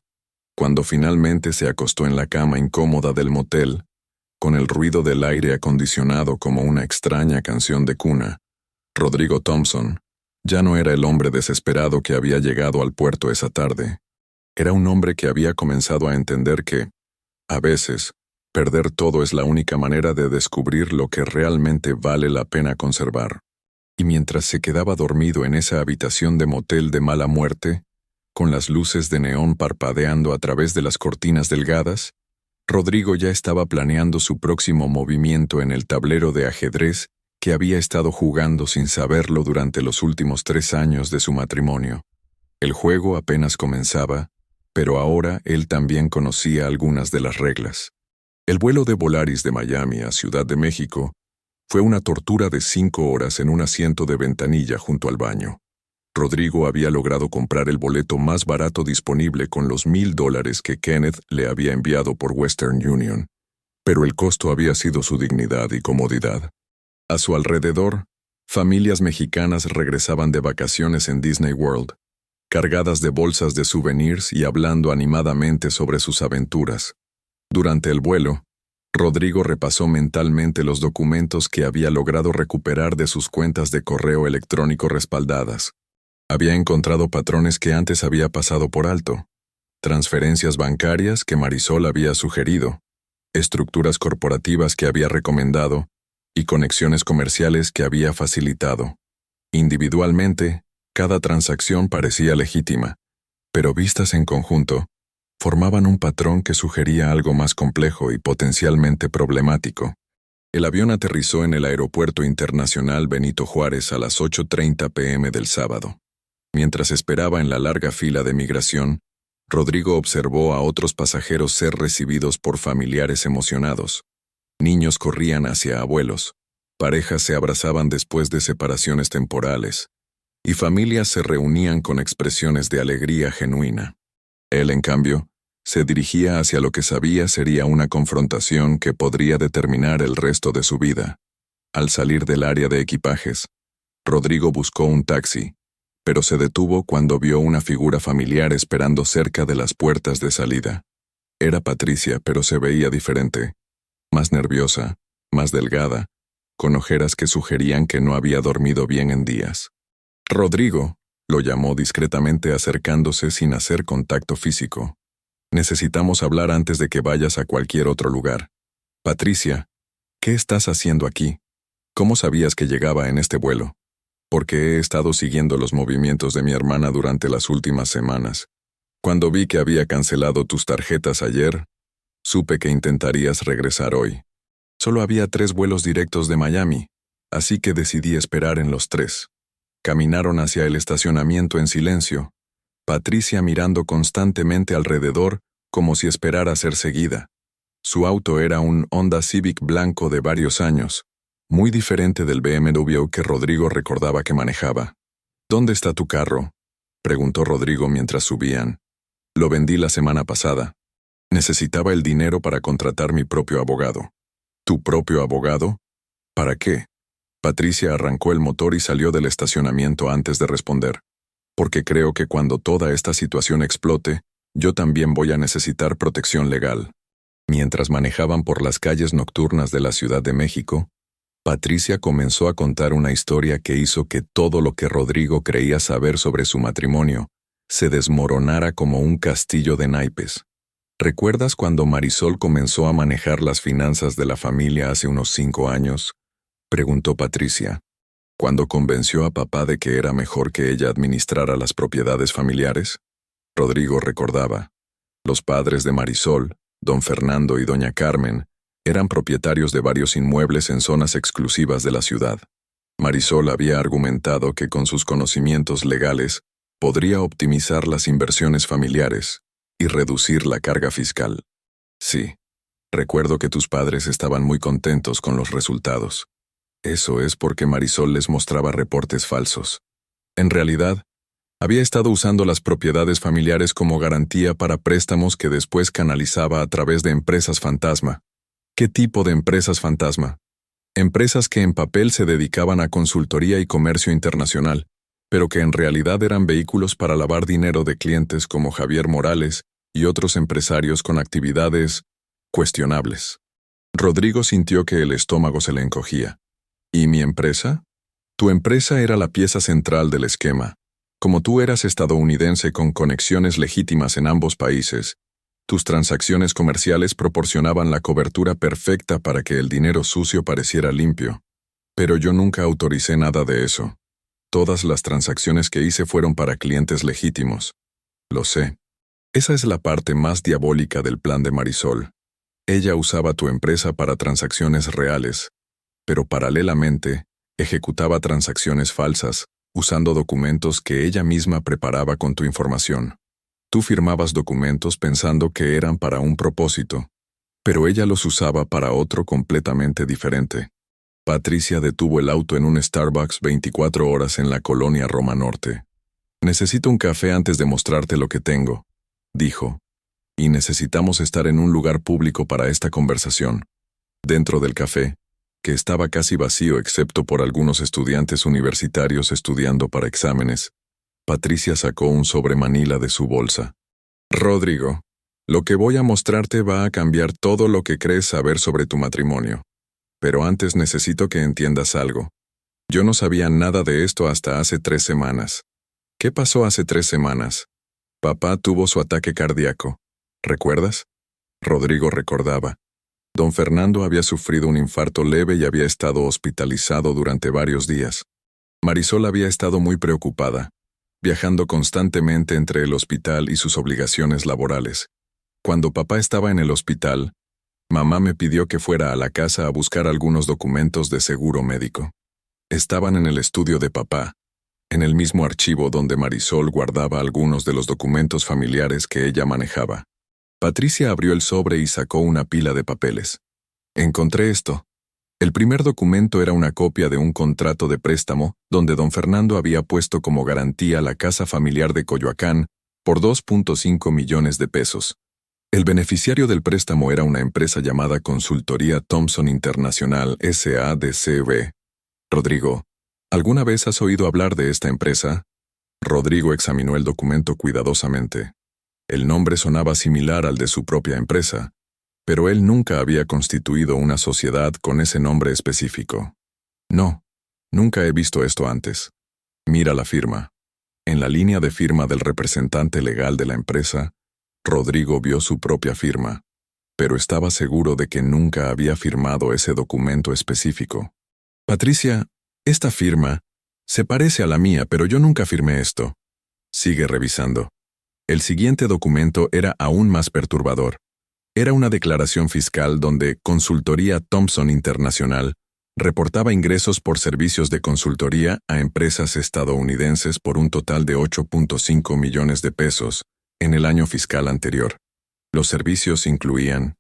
Cuando finalmente se acostó en la cama incómoda del motel, con el ruido del aire acondicionado como una extraña canción de cuna, Rodrigo Thompson ya no era el hombre desesperado que había llegado al puerto esa tarde. Era un hombre que había comenzado a entender que, a veces, perder todo es la única manera de descubrir lo que realmente vale la pena conservar. Y mientras se quedaba dormido en esa habitación de motel de mala muerte, con las luces de neón parpadeando a través de las cortinas delgadas, Rodrigo ya estaba planeando su próximo movimiento en el tablero de ajedrez que había estado jugando sin saberlo durante los últimos 3 años de su matrimonio. El juego apenas comenzaba, pero ahora él también conocía algunas de las reglas. El vuelo de Volaris de Miami a Ciudad de México fue una tortura de 5 horas en un asiento de ventanilla junto al baño. Rodrigo había logrado comprar el boleto más barato disponible con los $1,000 que Kenneth le había enviado por Western Union, pero el costo había sido su dignidad y comodidad. A su alrededor, familias mexicanas regresaban de vacaciones en Disney World, cargadas de bolsas de souvenirs y hablando animadamente sobre sus aventuras. Durante el vuelo, Rodrigo repasó mentalmente los documentos que había logrado recuperar de sus cuentas de correo electrónico respaldadas. Había encontrado patrones que antes había pasado por alto, transferencias bancarias que Marisol había sugerido, estructuras corporativas que había recomendado y conexiones comerciales que había facilitado. Individualmente, cada transacción parecía legítima, pero vistas en conjunto, formaban un patrón que sugería algo más complejo y potencialmente problemático. El avión aterrizó en el Aeropuerto Internacional Benito Juárez a las 8:30 p.m. del sábado. Mientras esperaba en la larga fila de migración, Rodrigo observó a otros pasajeros ser recibidos por familiares emocionados. Niños corrían hacia abuelos, parejas se abrazaban después de separaciones temporales, y familias se reunían con expresiones de alegría genuina. Él, en cambio, se dirigía hacia lo que sabía sería una confrontación que podría determinar el resto de su vida. Al salir del área de equipajes, Rodrigo buscó un taxi, pero se detuvo cuando vio una figura familiar esperando cerca de las puertas de salida. Era Patricia, pero se veía diferente, más nerviosa, más delgada, con ojeras que sugerían que no había dormido bien en días. Rodrigo, lo llamó discretamente acercándose sin hacer contacto físico. Necesitamos hablar antes de que vayas a cualquier otro lugar. Patricia, ¿qué estás haciendo aquí? ¿Cómo sabías que llegaba en este vuelo? Porque he estado siguiendo los movimientos de mi hermana durante las últimas semanas. Cuando vi que había cancelado tus tarjetas ayer, supe que intentarías regresar hoy. Solo había 3 vuelos directos de Miami, así que decidí esperar en los 3. Caminaron hacia el estacionamiento en silencio, Patricia mirando constantemente alrededor como si esperara ser seguida. Su auto era un Honda Civic blanco de varios años, muy diferente del BMW que Rodrigo recordaba que manejaba. ¿Dónde está tu carro?, preguntó Rodrigo mientras subían. Lo vendí la semana pasada. Necesitaba el dinero para contratar mi propio abogado. ¿Tu propio abogado? ¿Para qué? Patricia arrancó el motor y salió del estacionamiento antes de responder. Porque creo que cuando toda esta situación explote, yo también voy a necesitar protección legal. Mientras manejaban por las calles nocturnas de la Ciudad de México, Patricia comenzó a contar una historia que hizo que todo lo que Rodrigo creía saber sobre su matrimonio se desmoronara como un castillo de naipes. ¿Recuerdas cuando Marisol comenzó a manejar las finanzas de la familia hace unos 5 años? Preguntó Patricia. ¿Cuando convenció a papá de que era mejor que ella administrara las propiedades familiares? Rodrigo recordaba. Los padres de Marisol, don Fernando y doña Carmen, eran propietarios de varios inmuebles en zonas exclusivas de la ciudad. Marisol había argumentado que con sus conocimientos legales podría optimizar las inversiones familiares y reducir la carga fiscal. Sí, recuerdo que tus padres estaban muy contentos con los resultados. Eso es porque Marisol les mostraba reportes falsos. En realidad, había estado usando las propiedades familiares como garantía para préstamos que después canalizaba a través de empresas fantasma. ¿Qué tipo de empresas fantasma? Empresas que en papel se dedicaban a consultoría y comercio internacional, pero que en realidad eran vehículos para lavar dinero de clientes como Javier Morales y otros empresarios con actividades cuestionables. Rodrigo sintió que el estómago se le encogía. ¿Y mi empresa? Tu empresa era la pieza central del esquema. Como tú eras estadounidense con conexiones legítimas en ambos países, tus transacciones comerciales proporcionaban la cobertura perfecta para que el dinero sucio pareciera limpio. Pero yo nunca autoricé nada de eso. Todas las transacciones que hice fueron para clientes legítimos. Lo sé. Esa es la parte más diabólica del plan de Marisol. Ella usaba tu empresa para transacciones reales, pero paralelamente, ejecutaba transacciones falsas, usando documentos que ella misma preparaba con tu información. Tú firmabas documentos pensando que eran para un propósito, pero ella los usaba para otro completamente diferente. Patricia detuvo el auto en un Starbucks 24 horas en la colonia Roma Norte. Necesito un café antes de mostrarte lo que tengo, dijo, y necesitamos estar en un lugar público para esta conversación. Dentro del café, que estaba casi vacío excepto por algunos estudiantes universitarios estudiando para exámenes, Patricia sacó un sobremanila de su bolsa. Rodrigo, lo que voy a mostrarte va a cambiar todo lo que crees saber sobre tu matrimonio. Pero antes necesito que entiendas algo. Yo no sabía nada de esto hasta hace 3 semanas. ¿Qué pasó hace 3 semanas? Papá tuvo su ataque cardíaco. ¿Recuerdas? Rodrigo recordaba. Don Fernando había sufrido un infarto leve y había estado hospitalizado durante varios días. Marisol había estado muy preocupada, viajando constantemente entre el hospital y sus obligaciones laborales. Cuando papá estaba en el hospital, mamá me pidió que fuera a la casa a buscar algunos documentos de seguro médico. Estaban en el estudio de papá, en el mismo archivo donde Marisol guardaba algunos de los documentos familiares que ella manejaba. Patricia abrió el sobre y sacó una pila de papeles. Encontré esto. El primer documento era una copia de un contrato de préstamo donde don Fernando había puesto como garantía la casa familiar de Coyoacán por 2.5 millones de pesos. El beneficiario del préstamo era una empresa llamada Consultoría Thompson Internacional S.A.D.C.V. Rodrigo, ¿alguna vez has oído hablar de esta empresa? Rodrigo examinó el documento cuidadosamente. El nombre sonaba similar al de su propia empresa, pero él nunca había constituido una sociedad con ese nombre específico. No, nunca he visto esto antes. Mira la firma. En la línea de firma del representante legal de la empresa, Rodrigo vio su propia firma, pero estaba seguro de que nunca había firmado ese documento específico. Patricia, esta firma se parece a la mía, pero yo nunca firmé esto. Sigue revisando. El siguiente documento era aún más perturbador. Era una declaración fiscal donde Consultoría Thompson Internacional reportaba ingresos por servicios de consultoría a empresas estadounidenses por un total de 8.5 millones de pesos en el año fiscal anterior. Los servicios incluían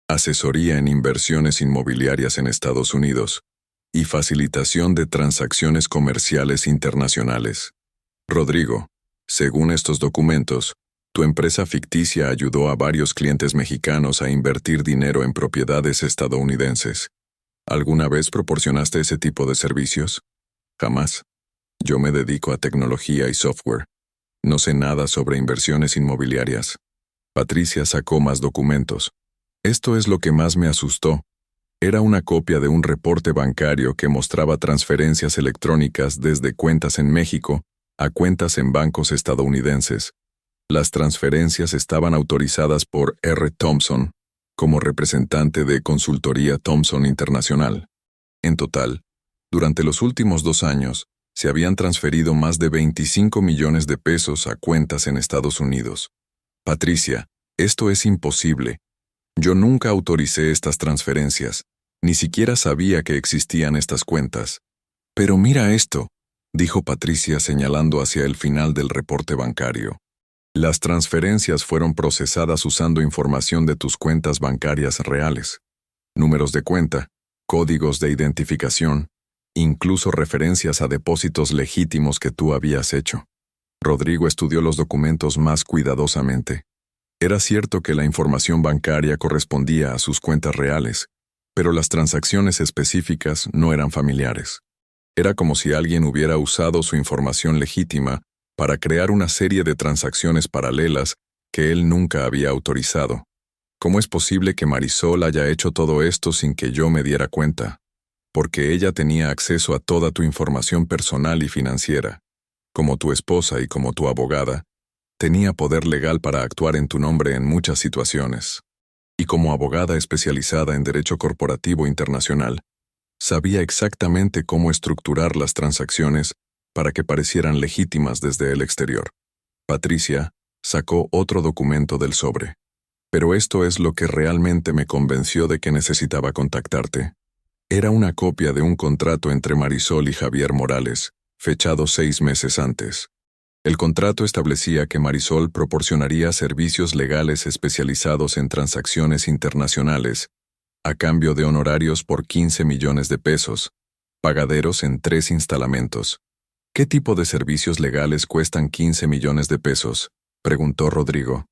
asesoría en inversiones inmobiliarias en Estados Unidos y facilitación de transacciones comerciales internacionales. Rodrigo, según estos documentos, tu empresa ficticia ayudó a varios clientes mexicanos a invertir dinero en propiedades estadounidenses. ¿Alguna vez proporcionaste ese tipo de servicios? Jamás. Yo me dedico a tecnología y software. No sé nada sobre inversiones inmobiliarias. Patricia sacó más documentos. Esto es lo que más me asustó. Era una copia de un reporte bancario que mostraba transferencias electrónicas desde cuentas en México a cuentas en bancos estadounidenses. Las transferencias estaban autorizadas por R. Thompson como representante de Consultoría Thompson Internacional. En total, durante los últimos 2 años, se habían transferido más de 25 millones de pesos a cuentas en Estados Unidos. Patricia, esto es imposible. Yo nunca autoricé estas transferencias, ni siquiera sabía que existían estas cuentas. Pero mira esto, dijo Patricia señalando hacia el final del reporte bancario. Las transferencias fueron procesadas usando información de tus cuentas bancarias reales. Números de cuenta, códigos de identificación, incluso referencias a depósitos legítimos que tú habías hecho. Rodrigo estudió los documentos más cuidadosamente. Era cierto que la información bancaria correspondía a sus cuentas reales, pero las transacciones específicas no eran familiares. Era como si alguien hubiera usado su información legítima para crear una serie de transacciones paralelas que él nunca había autorizado. ¿Cómo es posible que Marisol haya hecho todo esto sin que yo me diera cuenta? Porque ella tenía acceso a toda tu información personal y financiera. Como tu esposa y como tu abogada, tenía poder legal para actuar en tu nombre en muchas situaciones. Y como abogada especializada en derecho corporativo internacional, sabía exactamente cómo estructurar las transacciones para que parecieran legítimas desde el exterior. Patricia sacó otro documento del sobre. Pero esto es lo que realmente me convenció de que necesitaba contactarte. Era una copia de un contrato entre Marisol y Javier Morales, fechado 6 meses antes. El contrato establecía que Marisol proporcionaría servicios legales especializados en transacciones internacionales, a cambio de honorarios por 15 millones de pesos, pagaderos en 3 instalamentos. ¿Qué tipo de servicios legales cuestan 15 millones de pesos?, preguntó Rodrigo.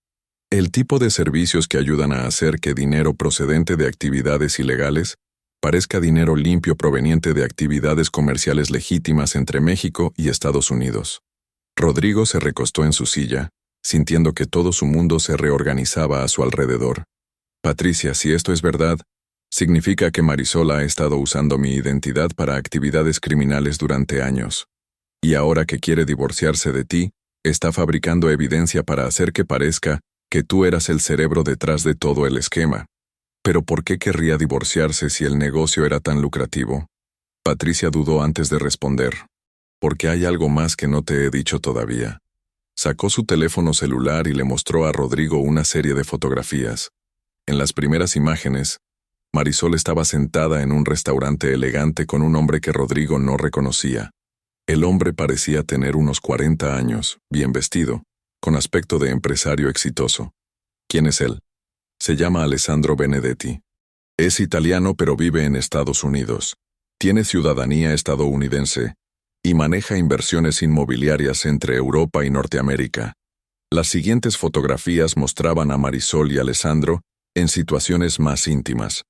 El tipo de servicios que ayudan a hacer que dinero procedente de actividades ilegales parezca dinero limpio proveniente de actividades comerciales legítimas entre México y Estados Unidos. Rodrigo se recostó en su silla, sintiendo que todo su mundo se reorganizaba a su alrededor. Patricia, si esto es verdad, significa que Marisol ha estado usando mi identidad para actividades criminales durante años. Y ahora que quiere divorciarse de ti, está fabricando evidencia para hacer que parezca que tú eras el cerebro detrás de todo el esquema. ¿Pero por qué querría divorciarse si el negocio era tan lucrativo? Patricia dudó antes de responder. Porque hay algo más que no te he dicho todavía. Sacó su teléfono celular y le mostró a Rodrigo una serie de fotografías. En las primeras imágenes, Marisol estaba sentada en un restaurante elegante con un hombre que Rodrigo no reconocía. El hombre parecía tener unos 40 años, bien vestido, con aspecto de empresario exitoso. ¿Quién es él? Se llama Alessandro Benedetti. Es italiano pero vive en Estados Unidos. Tiene ciudadanía estadounidense y maneja inversiones inmobiliarias entre Europa y Norteamérica. Las siguientes fotografías mostraban a Marisol y Alessandro en situaciones más íntimas,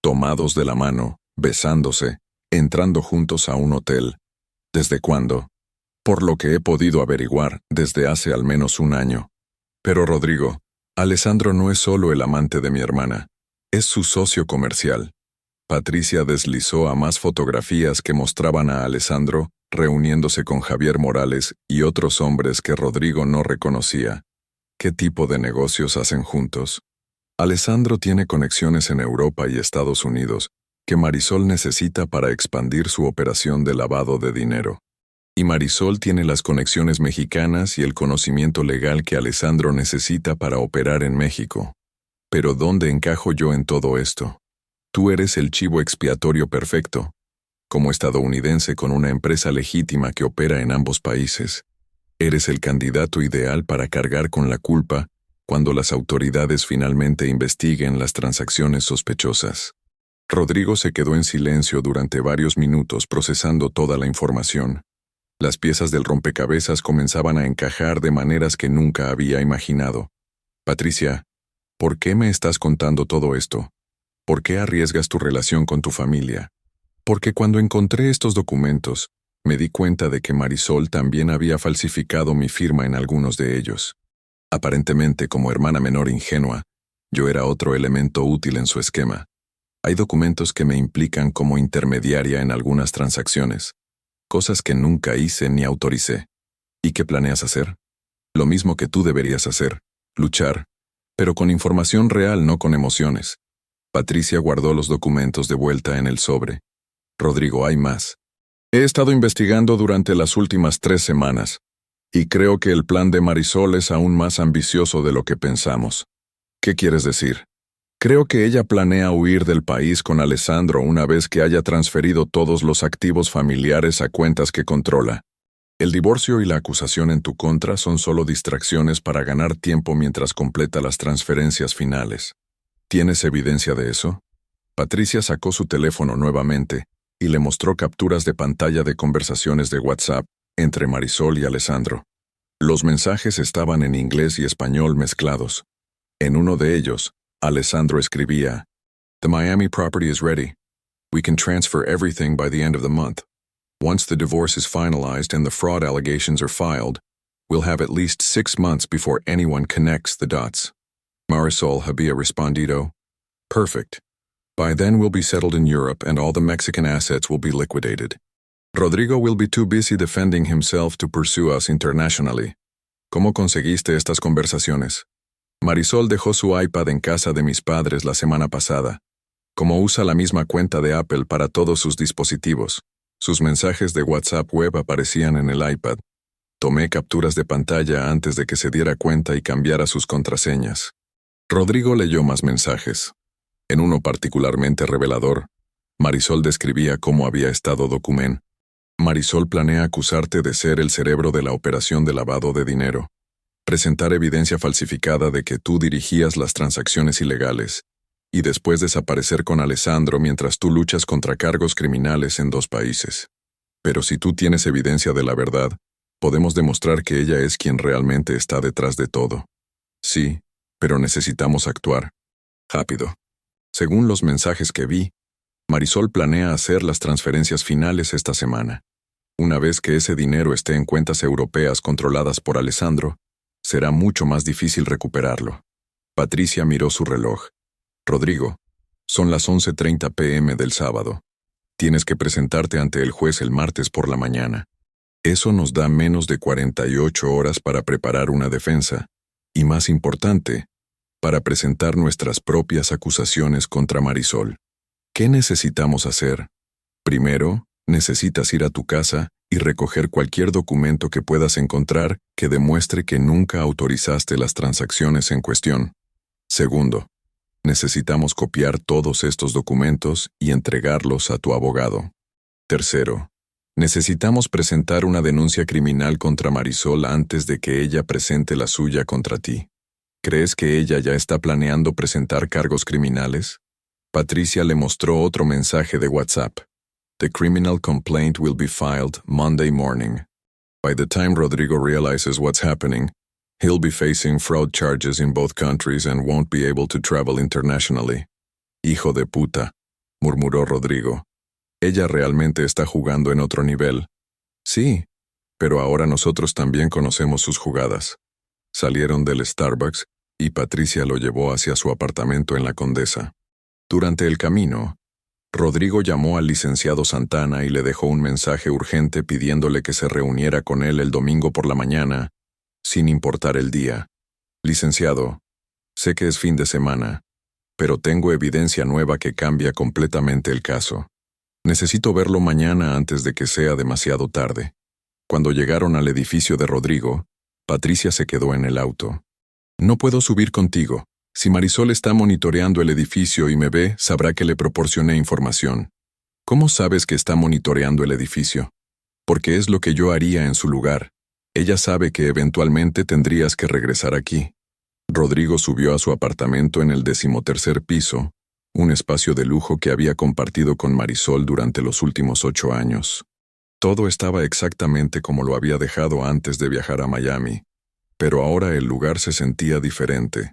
tomados de la mano, besándose, entrando juntos a un hotel. ¿Desde cuándo? por lo que he podido averiguar desde hace al menos un año. Pero Rodrigo, Alessandro no es solo el amante de mi hermana, es su socio comercial. Patricia deslizó a más fotografías que mostraban a Alessandro reuniéndose con Javier Morales y otros hombres que Rodrigo no reconocía. ¿Qué tipo de negocios hacen juntos? Alessandro tiene conexiones en Europa y Estados Unidos que Marisol necesita para expandir su operación de lavado de dinero. Y Marisol tiene las conexiones mexicanas y el conocimiento legal que Alessandro necesita para operar en México. Pero ¿dónde encajo yo en todo esto? Tú eres el chivo expiatorio perfecto. Como estadounidense con una empresa legítima que opera en ambos países, eres el candidato ideal para cargar con la culpa cuando las autoridades finalmente investiguen las transacciones sospechosas. Rodrigo se quedó en silencio durante varios minutos procesando toda la información. Las piezas del rompecabezas comenzaban a encajar de maneras que nunca había imaginado. Patricia, ¿por qué me estás contando todo esto? ¿Por qué arriesgas tu relación con tu familia? Porque cuando encontré estos documentos, me di cuenta de que Marisol también había falsificado mi firma en algunos de ellos. Aparentemente, como hermana menor ingenua, yo era otro elemento útil en su esquema. Hay documentos que me implican como intermediaria en algunas transacciones, cosas que nunca hice ni autoricé. ¿Y qué planeas hacer? Lo mismo que tú deberías hacer, luchar, pero con información real, no con emociones. Patricia guardó los documentos de vuelta en el sobre. Rodrigo, hay más. He estado investigando durante las últimas 3 semanas, y creo que el plan de Marisol es aún más ambicioso de lo que pensamos. ¿Qué quieres decir? Creo que ella planea huir del país con Alessandro una vez que haya transferido todos los activos familiares a cuentas que controla. El divorcio y la acusación en tu contra son solo distracciones para ganar tiempo mientras completa las transferencias finales. ¿Tienes evidencia de eso? Patricia sacó su teléfono nuevamente y le mostró capturas de pantalla de conversaciones de WhatsApp entre Marisol y Alessandro. Los mensajes estaban en inglés y español mezclados. En uno de ellos, Alessandro escribía: "The Miami property is ready. We can transfer everything by the end of the month. Once the divorce is finalized and the fraud allegations are filed, we'll have at least 6 months before anyone connects the dots. Marisol había respondido: Perfect. By then we'll be settled in Europe and all the Mexican assets will be liquidated. Rodrigo will be too busy defending himself to pursue us internationally." ¿Cómo conseguiste estas conversaciones? Marisol dejó su iPad en casa de mis padres la semana pasada. Como usa la misma cuenta de Apple para todos sus dispositivos, sus mensajes de WhatsApp web aparecían en el iPad. Tomé capturas de pantalla antes de que se diera cuenta y cambiara sus contraseñas. Rodrigo leyó más mensajes. En uno particularmente revelador, Marisol describía cómo había estado Document. Marisol planea acusarte de ser el cerebro de la operación de lavado de dinero, presentar evidencia falsificada de que tú dirigías las transacciones ilegales, y después desaparecer con Alessandro mientras tú luchas contra cargos criminales en 2 países. Pero si tú tienes evidencia de la verdad, podemos demostrar que ella es quien realmente está detrás de todo. Sí, pero necesitamos actuar. Rápido. Según los mensajes que vi, Marisol planea hacer las transferencias finales esta semana. Una vez que ese dinero esté en cuentas europeas controladas por Alessandro, será mucho más difícil recuperarlo. Patricia miró su reloj. Rodrigo, son las 11:30 p.m. del sábado. Tienes que presentarte ante el juez el martes por la mañana. Eso nos da menos de 48 horas para preparar una defensa, y más importante, para presentar nuestras propias acusaciones contra Marisol. ¿Qué necesitamos hacer? Primero, necesitas ir a tu casa y recoger cualquier documento que puedas encontrar que demuestre que nunca autorizaste las transacciones en cuestión. Segundo, necesitamos copiar todos estos documentos y entregarlos a tu abogado. Tercero, necesitamos presentar una denuncia criminal contra Marisol antes de que ella presente la suya contra ti. ¿Crees que ella ya está planeando presentar cargos criminales? Patricia le mostró otro mensaje de WhatsApp. The criminal complaint will be filed Monday morning. By the time Rodrigo realizes what's happening, he'll be facing fraud charges in both countries and won't be able to travel internationally. Hijo de puta, murmuró Rodrigo. Ella realmente está jugando en otro nivel. Sí, pero ahora nosotros también conocemos sus jugadas. Salieron del Starbucks y Patricia lo llevó hacia su apartamento en la Condesa. Durante el camino, Rodrigo llamó al licenciado Santana y le dejó un mensaje urgente pidiéndole que se reuniera con él el domingo por la mañana, sin importar el día. Licenciado, sé que es fin de semana, pero tengo evidencia nueva que cambia completamente el caso. Necesito verlo mañana antes de que sea demasiado tarde. Cuando llegaron al edificio de Rodrigo, Patricia se quedó en el auto. No puedo subir contigo. Si Marisol está monitoreando el edificio y me ve, sabrá que le proporcioné información. ¿Cómo sabes que está monitoreando el edificio? Porque es lo que yo haría en su lugar. Ella sabe que eventualmente tendrías que regresar aquí. Rodrigo subió a su apartamento en el 13º piso, un espacio de lujo que había compartido con Marisol durante los últimos 8 años. Todo estaba exactamente como lo había dejado antes de viajar a Miami, pero ahora el lugar se sentía diferente.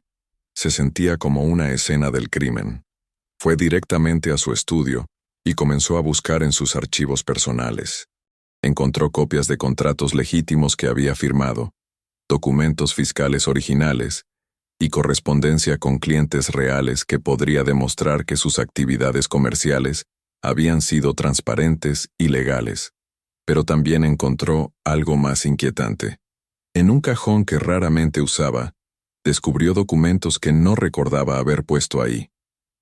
Se sentía como una escena del crimen. Fue directamente a su estudio y comenzó a buscar en sus archivos personales. Encontró copias de contratos legítimos que había firmado, documentos fiscales originales y correspondencia con clientes reales que podría demostrar que sus actividades comerciales habían sido transparentes y legales. Pero también encontró algo más inquietante. En un cajón que raramente usaba, descubrió documentos que no recordaba haber puesto ahí.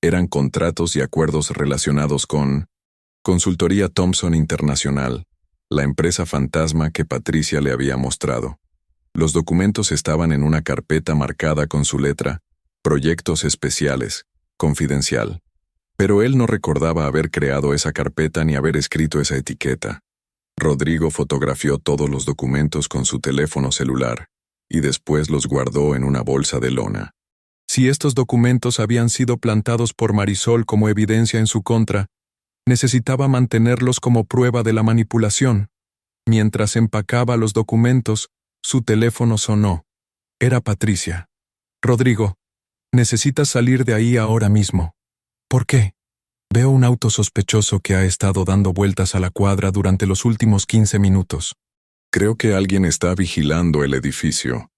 Eran contratos y acuerdos relacionados con Consultoría Thompson Internacional, la empresa fantasma que Patricia le había mostrado. Los documentos estaban en una carpeta marcada con su letra, Proyectos Especiales, Confidencial. Pero él no recordaba haber creado esa carpeta ni haber escrito esa etiqueta. Rodrigo fotografió todos los documentos con su teléfono celular y después los guardó en una bolsa de lona. Si estos documentos habían sido plantados por Marisol como evidencia en su contra, necesitaba mantenerlos como prueba de la manipulación. Mientras empacaba los documentos, su teléfono sonó. Era Patricia. Rodrigo, necesitas salir de ahí ahora mismo. ¿Por qué? Veo un auto sospechoso que ha estado dando vueltas a la cuadra durante los últimos 15 minutos. Creo que alguien está vigilando el edificio.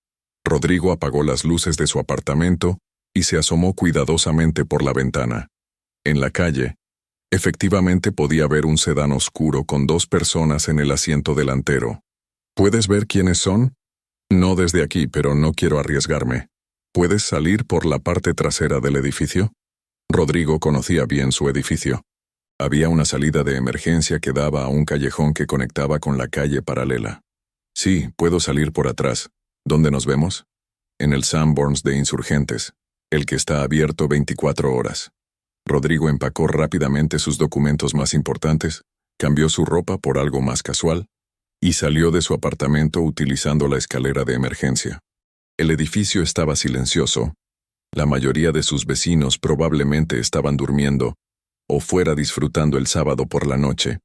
Rodrigo apagó las luces de su apartamento y se asomó cuidadosamente por la ventana. En la calle, efectivamente podía ver un sedán oscuro con 2 personas en el asiento delantero. ¿Puedes ver quiénes son? No desde aquí, pero no quiero arriesgarme. ¿Puedes salir por la parte trasera del edificio? Rodrigo conocía bien su edificio. Había una salida de emergencia que daba a un callejón que conectaba con la calle paralela. Sí, puedo salir por atrás. ¿Dónde nos vemos? En el Sanborns de Insurgentes, el que está abierto 24 horas. Rodrigo empacó rápidamente sus documentos más importantes, cambió su ropa por algo más casual y salió de su apartamento utilizando la escalera de emergencia. El edificio estaba silencioso. La mayoría de sus vecinos probablemente estaban durmiendo o fuera disfrutando el sábado por la noche.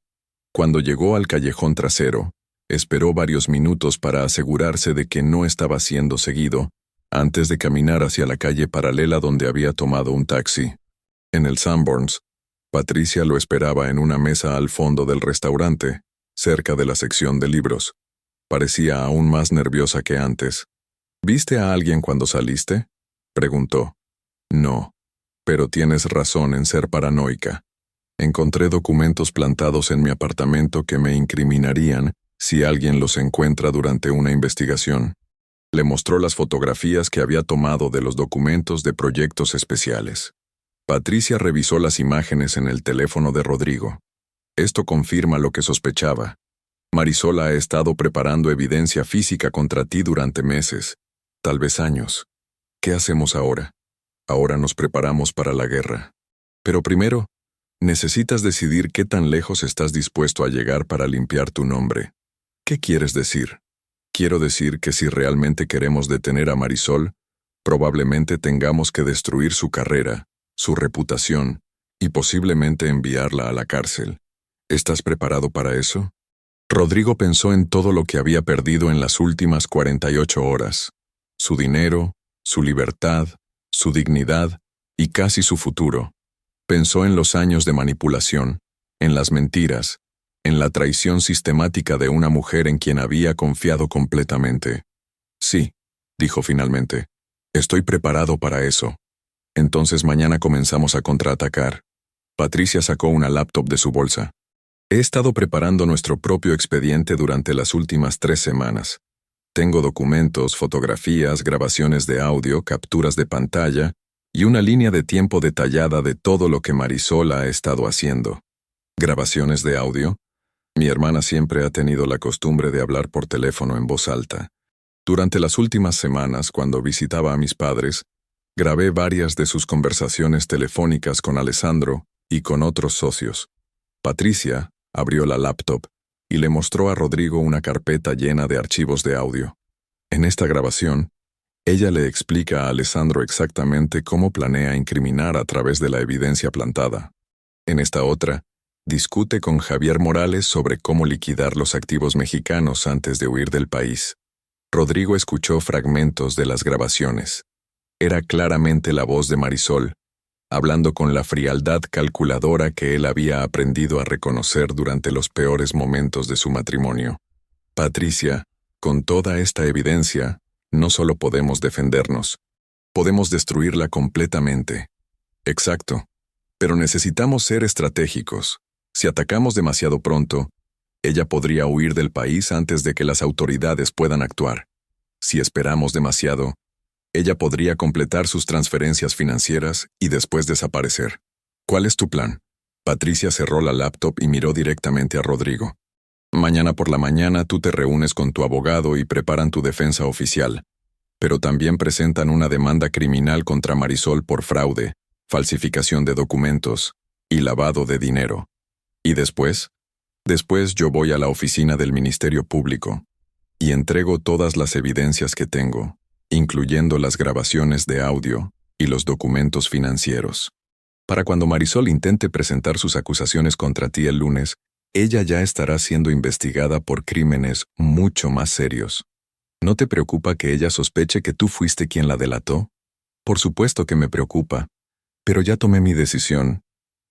Cuando llegó al callejón trasero, esperó varios minutos para asegurarse de que no estaba siendo seguido, antes de caminar hacia la calle paralela donde había tomado un taxi. En el Sanborns, Patricia lo esperaba en una mesa al fondo del restaurante, cerca de la sección de libros. Parecía aún más nerviosa que antes. ¿Viste a alguien cuando saliste?, preguntó. No, pero tienes razón en ser paranoica. Encontré documentos plantados en mi apartamento que me incriminarían si alguien los encuentra durante una investigación. Le mostró las fotografías que había tomado de los documentos de proyectos especiales. Patricia revisó las imágenes en el teléfono de Rodrigo. Esto confirma lo que sospechaba. Marisol ha estado preparando evidencia física contra ti durante meses, tal vez años. ¿Qué hacemos ahora? Ahora nos preparamos para la guerra. Pero primero, necesitas decidir qué tan lejos estás dispuesto a llegar para limpiar tu nombre. ¿Qué quieres decir? Quiero decir que si realmente queremos detener a Marisol, probablemente tengamos que destruir su carrera, su reputación, y posiblemente enviarla a la cárcel. ¿Estás preparado para eso? Rodrigo pensó en todo lo que había perdido en las últimas 48 horas. Su dinero, su libertad, su dignidad y casi su futuro. Pensó en los años de manipulación, en las mentiras, en la traición sistemática de una mujer en quien había confiado completamente. Sí, dijo finalmente. Estoy preparado para eso. Entonces mañana comenzamos a contraatacar. Patricia sacó una laptop de su bolsa. He estado preparando nuestro propio expediente durante las últimas 3 semanas. Tengo documentos, fotografías, grabaciones de audio, capturas de pantalla y una línea de tiempo detallada de todo lo que Marisol ha estado haciendo. ¿Grabaciones de audio? Mi hermana siempre ha tenido la costumbre de hablar por teléfono en voz alta. Durante las últimas semanas, cuando visitaba a mis padres, grabé varias de sus conversaciones telefónicas con Alessandro y con otros socios. Patricia abrió la laptop y le mostró a Rodrigo una carpeta llena de archivos de audio. En esta grabación, ella le explica a Alessandro exactamente cómo planea incriminar a través de la evidencia plantada. En esta otra, discute con Javier Morales sobre cómo liquidar los activos mexicanos antes de huir del país. Rodrigo escuchó fragmentos de las grabaciones. Era claramente la voz de Marisol, hablando con la frialdad calculadora que él había aprendido a reconocer durante los peores momentos de su matrimonio. Patricia, con toda esta evidencia, no solo podemos defendernos, podemos destruirla completamente. Exacto. Pero necesitamos ser estratégicos. Si atacamos demasiado pronto, ella podría huir del país antes de que las autoridades puedan actuar. Si esperamos demasiado, ella podría completar sus transferencias financieras y después desaparecer. ¿Cuál es tu plan? Patricia cerró la laptop y miró directamente a Rodrigo. Mañana por la mañana tú te reúnes con tu abogado y preparan tu defensa oficial, pero también presentan una demanda criminal contra Marisol por fraude, falsificación de documentos y lavado de dinero. ¿Y después? Después yo voy a la oficina del Ministerio Público y entrego todas las evidencias que tengo, incluyendo las grabaciones de audio y los documentos financieros. Para cuando Marisol intente presentar sus acusaciones contra ti el lunes, ella ya estará siendo investigada por crímenes mucho más serios. ¿No te preocupa que ella sospeche que tú fuiste quien la delató? Por supuesto que me preocupa, pero ya tomé mi decisión.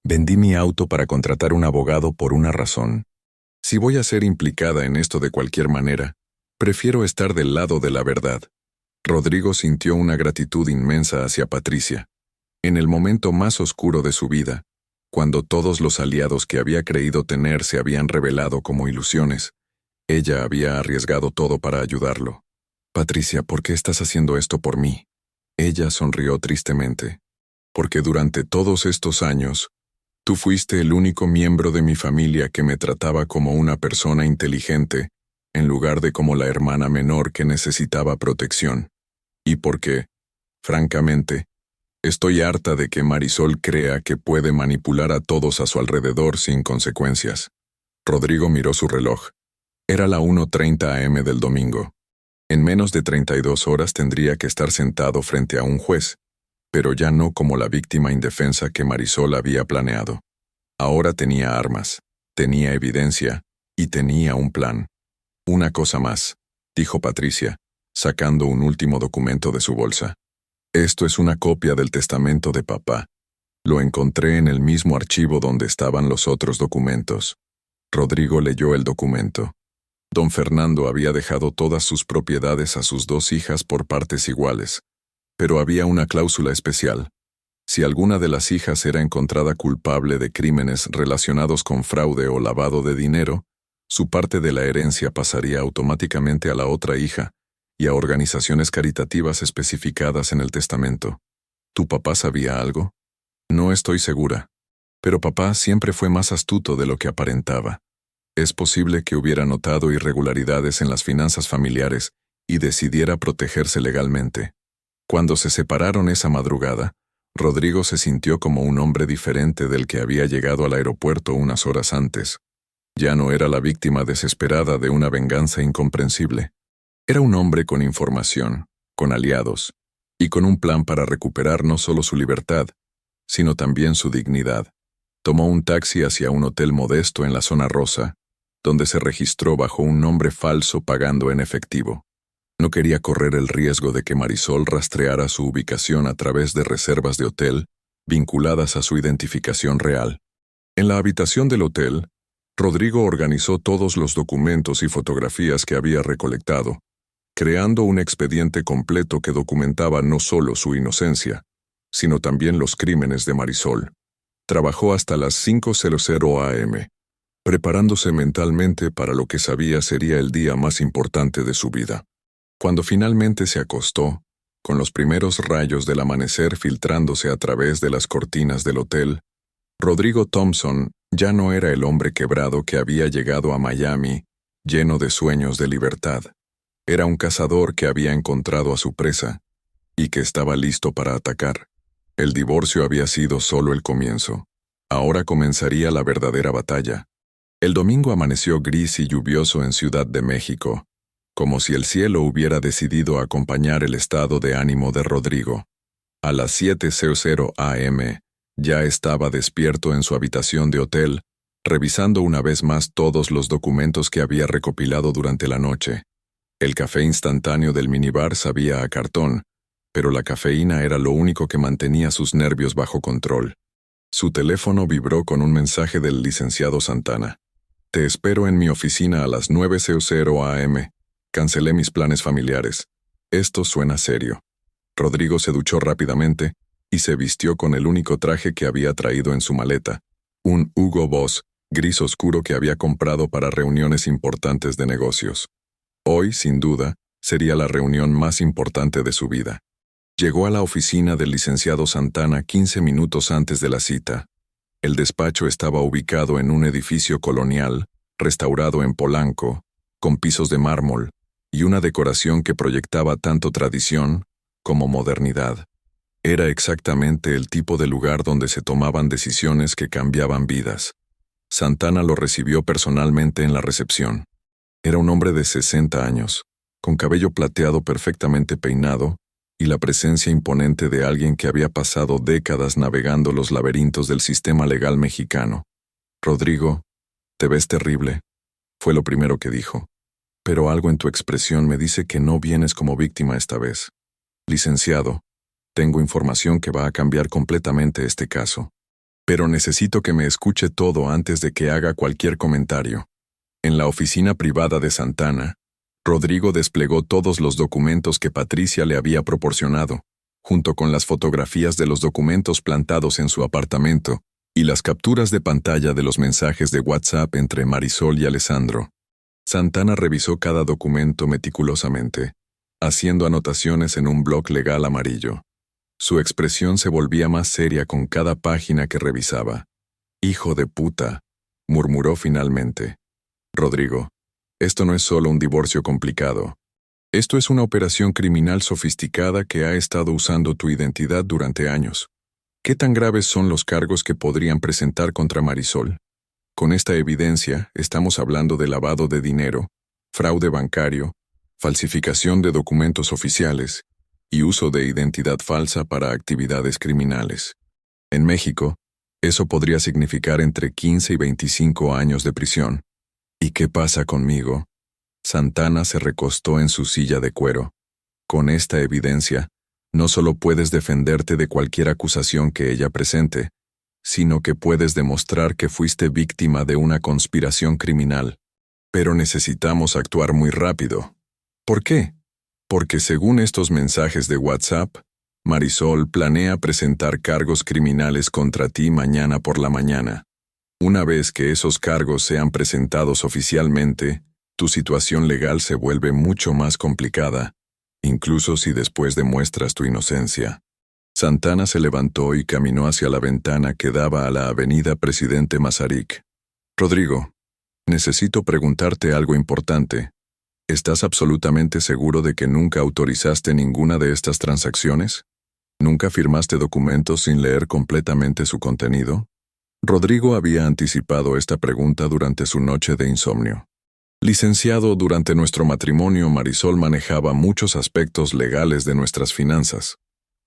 Vendí mi auto para contratar un abogado por una razón. Si voy a ser implicada en esto de cualquier manera, prefiero estar del lado de la verdad. Rodrigo sintió una gratitud inmensa hacia Patricia. En el momento más oscuro de su vida, cuando todos los aliados que había creído tener se habían revelado como ilusiones, ella había arriesgado todo para ayudarlo. Patricia, ¿por qué estás haciendo esto por mí? Ella sonrió tristemente. Porque durante todos estos años, tú fuiste el único miembro de mi familia que me trataba como una persona inteligente, en lugar de como la hermana menor que necesitaba protección. Y porque, francamente, estoy harta de que Marisol crea que puede manipular a todos a su alrededor sin consecuencias. Rodrigo miró su reloj. Era la 1:30 am del domingo. En menos de 32 horas tendría que estar sentado frente a un juez, pero ya no como la víctima indefensa que Marisol había planeado. Ahora tenía armas, tenía evidencia y tenía un plan. Una cosa más, dijo Patricia, sacando un último documento de su bolsa. Esto es una copia del testamento de papá. Lo encontré en el mismo archivo donde estaban los otros documentos. Rodrigo leyó el documento. Don Fernando había dejado todas sus propiedades a sus 2 hijas por partes iguales, pero había una cláusula especial. Si alguna de las hijas era encontrada culpable de crímenes relacionados con fraude o lavado de dinero, su parte de la herencia pasaría automáticamente a la otra hija y a organizaciones caritativas especificadas en el testamento. ¿Tu papá sabía algo? No estoy segura, pero papá siempre fue más astuto de lo que aparentaba. Es posible que hubiera notado irregularidades en las finanzas familiares y decidiera protegerse legalmente. Cuando se separaron esa madrugada, Rodrigo se sintió como un hombre diferente del que había llegado al aeropuerto unas horas antes. Ya no era la víctima desesperada de una venganza incomprensible. Era un hombre con información, con aliados, y con un plan para recuperar no solo su libertad, sino también su dignidad. Tomó un taxi hacia un hotel modesto en la zona rosa, donde se registró bajo un nombre falso pagando en efectivo. No quería correr el riesgo de que Marisol rastreara su ubicación a través de reservas de hotel vinculadas a su identificación real. En la habitación del hotel, Rodrigo organizó todos los documentos y fotografías que había recolectado, creando un expediente completo que documentaba no solo su inocencia, sino también los crímenes de Marisol. Trabajó hasta las 5:00 am, preparándose mentalmente para lo que sabía sería el día más importante de su vida. Cuando finalmente se acostó, con los primeros rayos del amanecer filtrándose a través de las cortinas del hotel, Rodrigo Thompson ya no era el hombre quebrado que había llegado a Miami, lleno de sueños de libertad. Era un cazador que había encontrado a su presa y que estaba listo para atacar. El divorcio había sido solo el comienzo. Ahora comenzaría la verdadera batalla. El domingo amaneció gris y lluvioso en Ciudad de México, como si el cielo hubiera decidido acompañar el estado de ánimo de Rodrigo. A las 7:00 am, ya estaba despierto en su habitación de hotel, revisando una vez más todos los documentos que había recopilado durante la noche. El café instantáneo del minibar sabía a cartón, pero la cafeína era lo único que mantenía sus nervios bajo control. Su teléfono vibró con un mensaje del licenciado Santana. «Te espero en mi oficina a las 9:00 am. Cancelé mis planes familiares. Esto suena serio». Rodrigo se duchó rápidamente y se vistió con el único traje que había traído en su maleta, un Hugo Boss gris oscuro que había comprado para reuniones importantes de negocios. Hoy, sin duda, sería la reunión más importante de su vida. Llegó a la oficina del licenciado Santana 15 minutos antes de la cita. El despacho estaba ubicado en un edificio colonial, restaurado en Polanco, con pisos de mármol y una decoración que proyectaba tanto tradición como modernidad. Era exactamente el tipo de lugar donde se tomaban decisiones que cambiaban vidas. Santana lo recibió personalmente en la recepción. Era un hombre de 60 años, con cabello plateado perfectamente peinado y la presencia imponente de alguien que había pasado décadas navegando los laberintos del sistema legal mexicano. «Rodrigo, te ves terrible», fue lo primero que dijo. «Pero algo en tu expresión me dice que no vienes como víctima esta vez». «Licenciado, tengo información que va a cambiar completamente este caso. Pero necesito que me escuche todo antes de que haga cualquier comentario». En la oficina privada de Santana, Rodrigo desplegó todos los documentos que Patricia le había proporcionado, junto con las fotografías de los documentos plantados en su apartamento y las capturas de pantalla de los mensajes de WhatsApp entre Marisol y Alessandro. Santana revisó cada documento meticulosamente, haciendo anotaciones en un bloc legal amarillo. Su expresión se volvía más seria con cada página que revisaba. «Hijo de puta», murmuró finalmente. «Rodrigo, esto no es solo un divorcio complicado. Esto es una operación criminal sofisticada que ha estado usando tu identidad durante años. ¿Qué tan graves son los cargos que podrían presentar contra Marisol? Con esta evidencia, estamos hablando de lavado de dinero, fraude bancario, falsificación de documentos oficiales y uso de identidad falsa para actividades criminales. En México, eso podría significar entre 15 y 25 años de prisión. ¿Y qué pasa conmigo?». Santana se recostó en su silla de cuero. «Con esta evidencia, no solo puedes defenderte de cualquier acusación que ella presente, sino que puedes demostrar que fuiste víctima de una conspiración criminal. Pero necesitamos actuar muy rápido». «¿Por qué?». «Porque según estos mensajes de WhatsApp, Marisol planea presentar cargos criminales contra ti mañana por la mañana. Una vez que esos cargos sean presentados oficialmente, tu situación legal se vuelve mucho más complicada, incluso si después demuestras tu inocencia». Santana se levantó y caminó hacia la ventana que daba a la avenida Presidente Masaryk. «Rodrigo, necesito preguntarte algo importante. ¿Estás absolutamente seguro de que nunca autorizaste ninguna de estas transacciones? ¿Nunca firmaste documentos sin leer completamente su contenido?». Rodrigo había anticipado esta pregunta durante su noche de insomnio. «Licenciado, durante nuestro matrimonio Marisol manejaba muchos aspectos legales de nuestras finanzas.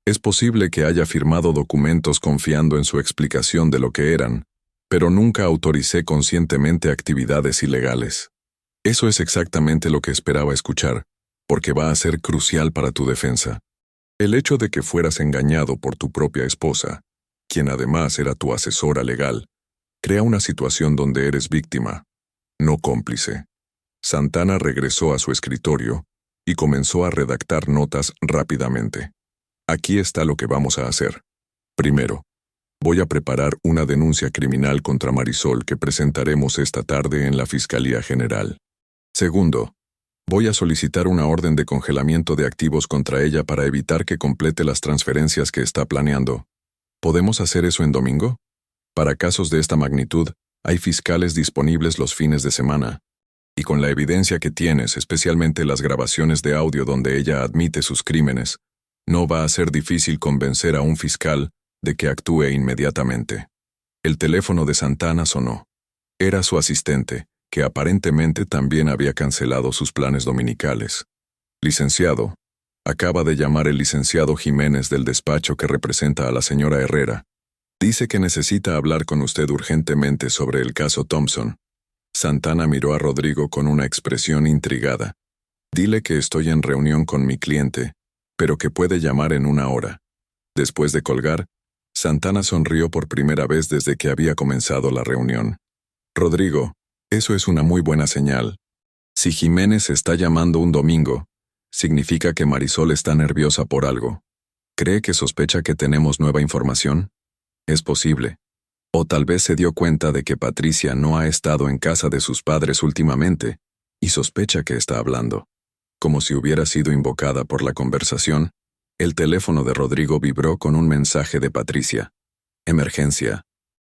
Es posible que haya firmado documentos confiando en su explicación de lo que eran, pero nunca autoricé conscientemente actividades ilegales». Eso es exactamente lo que esperaba escuchar, porque va a ser crucial para tu defensa. El hecho de que fueras engañado por tu propia esposa, quien además era tu asesora legal, Crea una situación donde eres víctima, no cómplice. Santana regresó a su escritorio y comenzó a redactar notas rápidamente. Aquí está lo que vamos a hacer. Primero, voy a preparar una denuncia criminal contra Marisol que presentaremos esta tarde en la Fiscalía General. Segundo, voy a solicitar una orden de congelamiento de activos contra ella para evitar que complete las transferencias que está planeando. ¿Podemos hacer eso en domingo? Para casos de esta magnitud, hay fiscales disponibles los fines de semana. Y con la evidencia que tienes, especialmente las grabaciones de audio donde ella admite sus crímenes, no va a ser difícil convencer a un fiscal de que actúe inmediatamente. El teléfono de Santana sonó. Era su asistente, que aparentemente también había cancelado sus planes dominicales. Licenciado, acaba de llamar el licenciado Jiménez del despacho que representa a la señora Herrera. Dice que necesita hablar con usted urgentemente sobre el caso Thompson. Santana miró a Rodrigo con una expresión intrigada. Dile que estoy en reunión con mi cliente, pero que puede llamar en una hora. Después de colgar, Santana sonrió por primera vez desde que había comenzado la reunión. Rodrigo, eso es una muy buena señal. Si Jiménez está llamando un domingo, significa que Marisol está nerviosa por algo. ¿Cree que sospecha que tenemos nueva información? Es posible. O tal vez se dio cuenta de que Patricia no ha estado en casa de sus padres últimamente, y sospecha que está hablando. Como si hubiera sido invocada por la conversación, el teléfono de Rodrigo vibró con un mensaje de Patricia. Emergencia.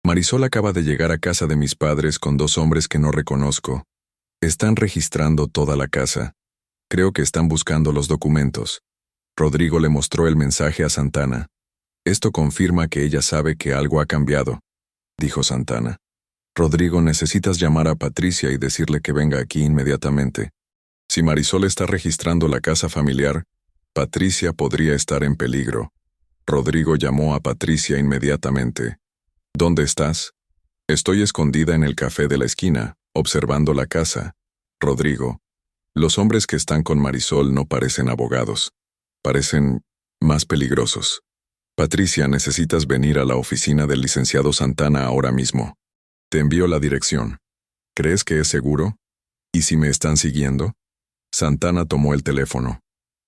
Marisol acaba de llegar a casa de mis padres con 2 hombres que no reconozco. Están registrando toda la casa. Creo que están buscando los documentos. Rodrigo le mostró el mensaje a Santana. Esto confirma que ella sabe que algo ha cambiado, dijo Santana. Rodrigo, necesitas llamar a Patricia y decirle que venga aquí inmediatamente. Si Marisol está registrando la casa familiar, Patricia podría estar en peligro. Rodrigo llamó a Patricia inmediatamente. ¿Dónde estás? Estoy escondida en el café de la esquina, observando la casa. Rodrigo, los hombres que están con Marisol no parecen abogados. Parecen más peligrosos. Patricia, necesitas venir a la oficina del licenciado Santana ahora mismo. Te envío la dirección. ¿Crees que es seguro? ¿Y si me están siguiendo? Santana tomó el teléfono.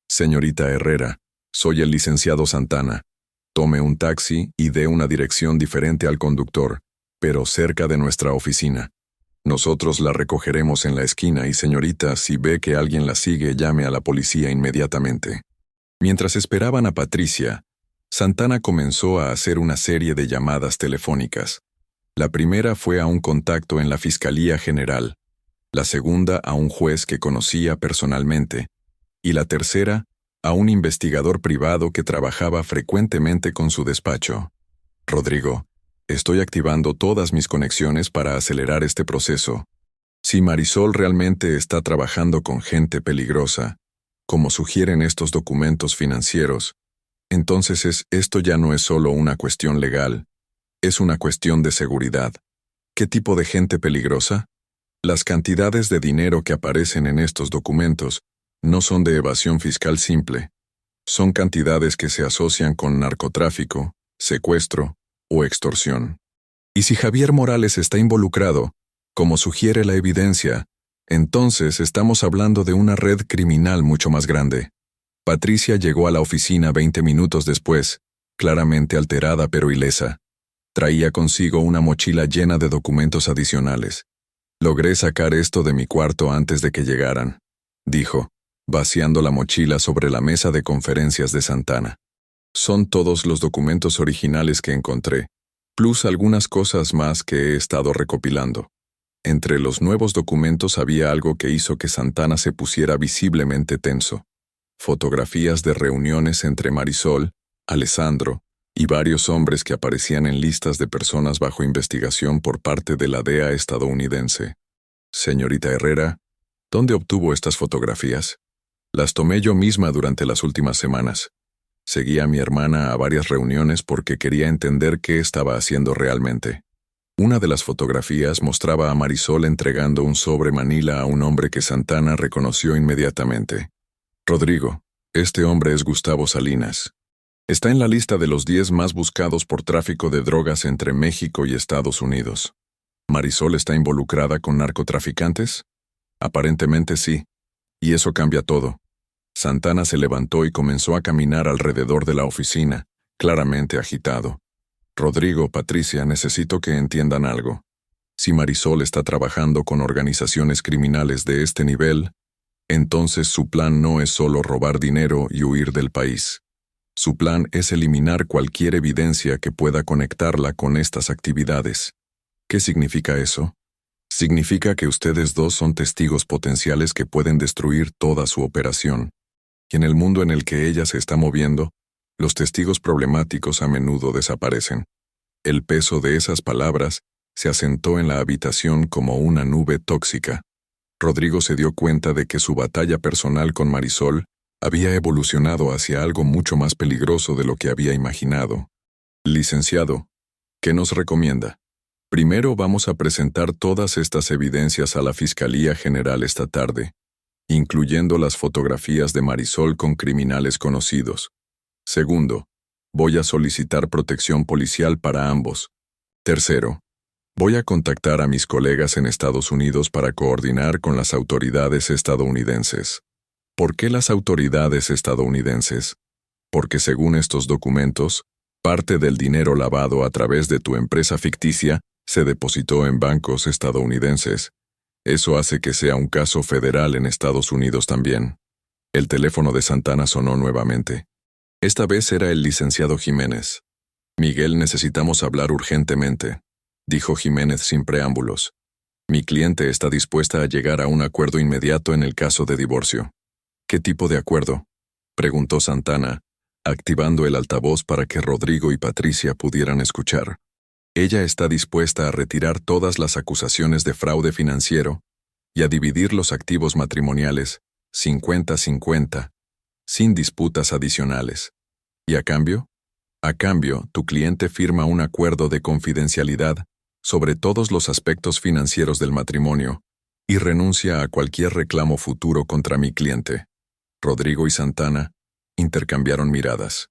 Señorita Herrera, soy el licenciado Santana. Tome un taxi y dé una dirección diferente al conductor, pero cerca de nuestra oficina. Nosotros la recogeremos en la esquina y señorita, si ve que alguien la sigue, llame a la policía inmediatamente. Mientras esperaban a Patricia, Santana comenzó a hacer una serie de llamadas telefónicas. La primera fue a un contacto en la Fiscalía General, la segunda a un juez que conocía personalmente, y la tercera a un investigador privado que trabajaba frecuentemente con su despacho. Rodrigo, estoy activando todas mis conexiones para acelerar este proceso. Si Marisol realmente está trabajando con gente peligrosa, como sugieren estos documentos financieros, entonces esto ya no es solo una cuestión legal, es una cuestión de seguridad. ¿Qué tipo de gente peligrosa? Las cantidades de dinero que aparecen en estos documentos no son de evasión fiscal simple. Son cantidades que se asocian con narcotráfico, secuestro o extorsión. Y si Javier Morales está involucrado, como sugiere la evidencia, entonces estamos hablando de una red criminal mucho más grande. Patricia llegó a la oficina 20 minutos después, claramente alterada pero ilesa. Traía consigo una mochila llena de documentos adicionales. Logré sacar esto de mi cuarto antes de que llegaran, dijo, vaciando la mochila sobre la mesa de conferencias de Santana. Son todos los documentos originales que encontré, plus algunas cosas más que he estado recopilando. Entre los nuevos documentos había algo que hizo que Santana se pusiera visiblemente tenso. Fotografías de reuniones entre Marisol, Alessandro y varios hombres que aparecían en listas de personas bajo investigación por parte de la DEA estadounidense. Señorita Herrera, ¿dónde obtuvo estas fotografías? Las tomé yo misma durante las últimas semanas. Seguí a mi hermana a varias reuniones porque quería entender qué estaba haciendo realmente. Una de las fotografías mostraba a Marisol entregando un sobre Manila a un hombre que Santana reconoció inmediatamente. Rodrigo, este hombre es Gustavo Salinas. Está en la lista de los 10 más buscados por tráfico de drogas entre México y Estados Unidos. ¿Marisol está involucrada con narcotraficantes? Aparentemente sí. Y eso cambia todo. Santana se levantó y comenzó a caminar alrededor de la oficina, claramente agitado. Rodrigo, Patricia, necesito que entiendan algo. Si Marisol está trabajando con organizaciones criminales de este nivel, entonces su plan no es solo robar dinero y huir del país. Su plan es eliminar cualquier evidencia que pueda conectarla con estas actividades. ¿Qué significa eso? Significa que ustedes dos son testigos potenciales que pueden destruir toda su operación. Y en el mundo en el que ella se está moviendo, los testigos problemáticos a menudo desaparecen. El peso de esas palabras se asentó en la habitación como una nube tóxica. Rodrigo se dio cuenta de que su batalla personal con Marisol había evolucionado hacia algo mucho más peligroso de lo que había imaginado. Licenciado, ¿qué nos recomienda? Primero vamos a presentar todas estas evidencias a la Fiscalía General esta tarde, incluyendo las fotografías de Marisol con criminales conocidos. Segundo, voy a solicitar protección policial para ambos. Tercero, voy a contactar a mis colegas en Estados Unidos para coordinar con las autoridades estadounidenses. ¿Por qué las autoridades estadounidenses? Porque según estos documentos, parte del dinero lavado a través de tu empresa ficticia se depositó en bancos estadounidenses. Eso hace que sea un caso federal en Estados Unidos también. El teléfono de Santana sonó nuevamente. Esta vez era el licenciado Jiménez. Miguel, necesitamos hablar urgentemente, dijo Jiménez sin preámbulos. Mi cliente está dispuesta a llegar a un acuerdo inmediato en el caso de divorcio. ¿Qué tipo de acuerdo?, preguntó Santana, activando el altavoz para que Rodrigo y Patricia pudieran escuchar. Ella está dispuesta a retirar todas las acusaciones de fraude financiero y a dividir los activos matrimoniales 50-50, sin disputas adicionales. ¿Y a cambio? A cambio, tu cliente firma un acuerdo de confidencialidad sobre todos los aspectos financieros del matrimonio y renuncia a cualquier reclamo futuro contra mi cliente. Rodrigo y Santana intercambiaron miradas.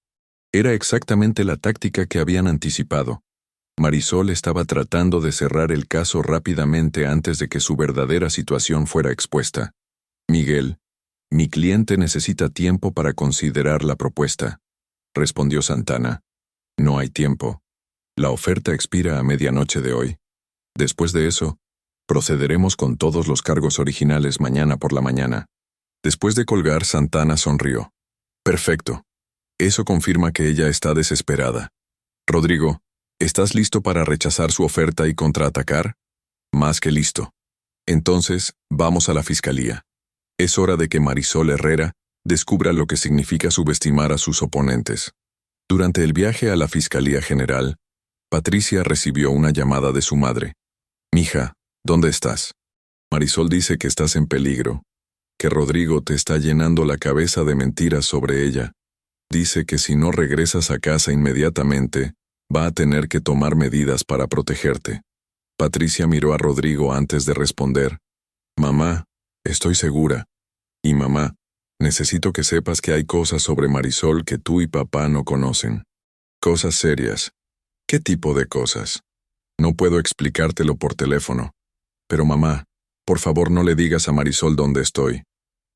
Era exactamente la táctica que habían anticipado. Marisol estaba tratando de cerrar el caso rápidamente antes de que su verdadera situación fuera expuesta. Miguel, mi cliente necesita tiempo para considerar la propuesta, respondió Santana. No hay tiempo. La oferta expira a medianoche de hoy. Después de eso, procederemos con todos los cargos originales mañana por la mañana. Después de colgar, Santana sonrió. Perfecto. Eso confirma que ella está desesperada. Rodrigo, ¿estás listo para rechazar su oferta y contraatacar? Más que listo. Entonces, vamos a la fiscalía. Es hora de que Marisol Herrera descubra lo que significa subestimar a sus oponentes. Durante el viaje a la Fiscalía General, Patricia recibió una llamada de su madre. Mija, ¿dónde estás? Marisol dice que estás en peligro, que Rodrigo te está llenando la cabeza de mentiras sobre ella. Dice que si no regresas a casa inmediatamente, va a tener que tomar medidas para protegerte. Patricia miró a Rodrigo antes de responder. Mamá, estoy segura. Y mamá, necesito que sepas que hay cosas sobre Marisol que tú y papá no conocen. Cosas serias. ¿Qué tipo de cosas? No puedo explicártelo por teléfono. Pero mamá, por favor no le digas a Marisol dónde estoy.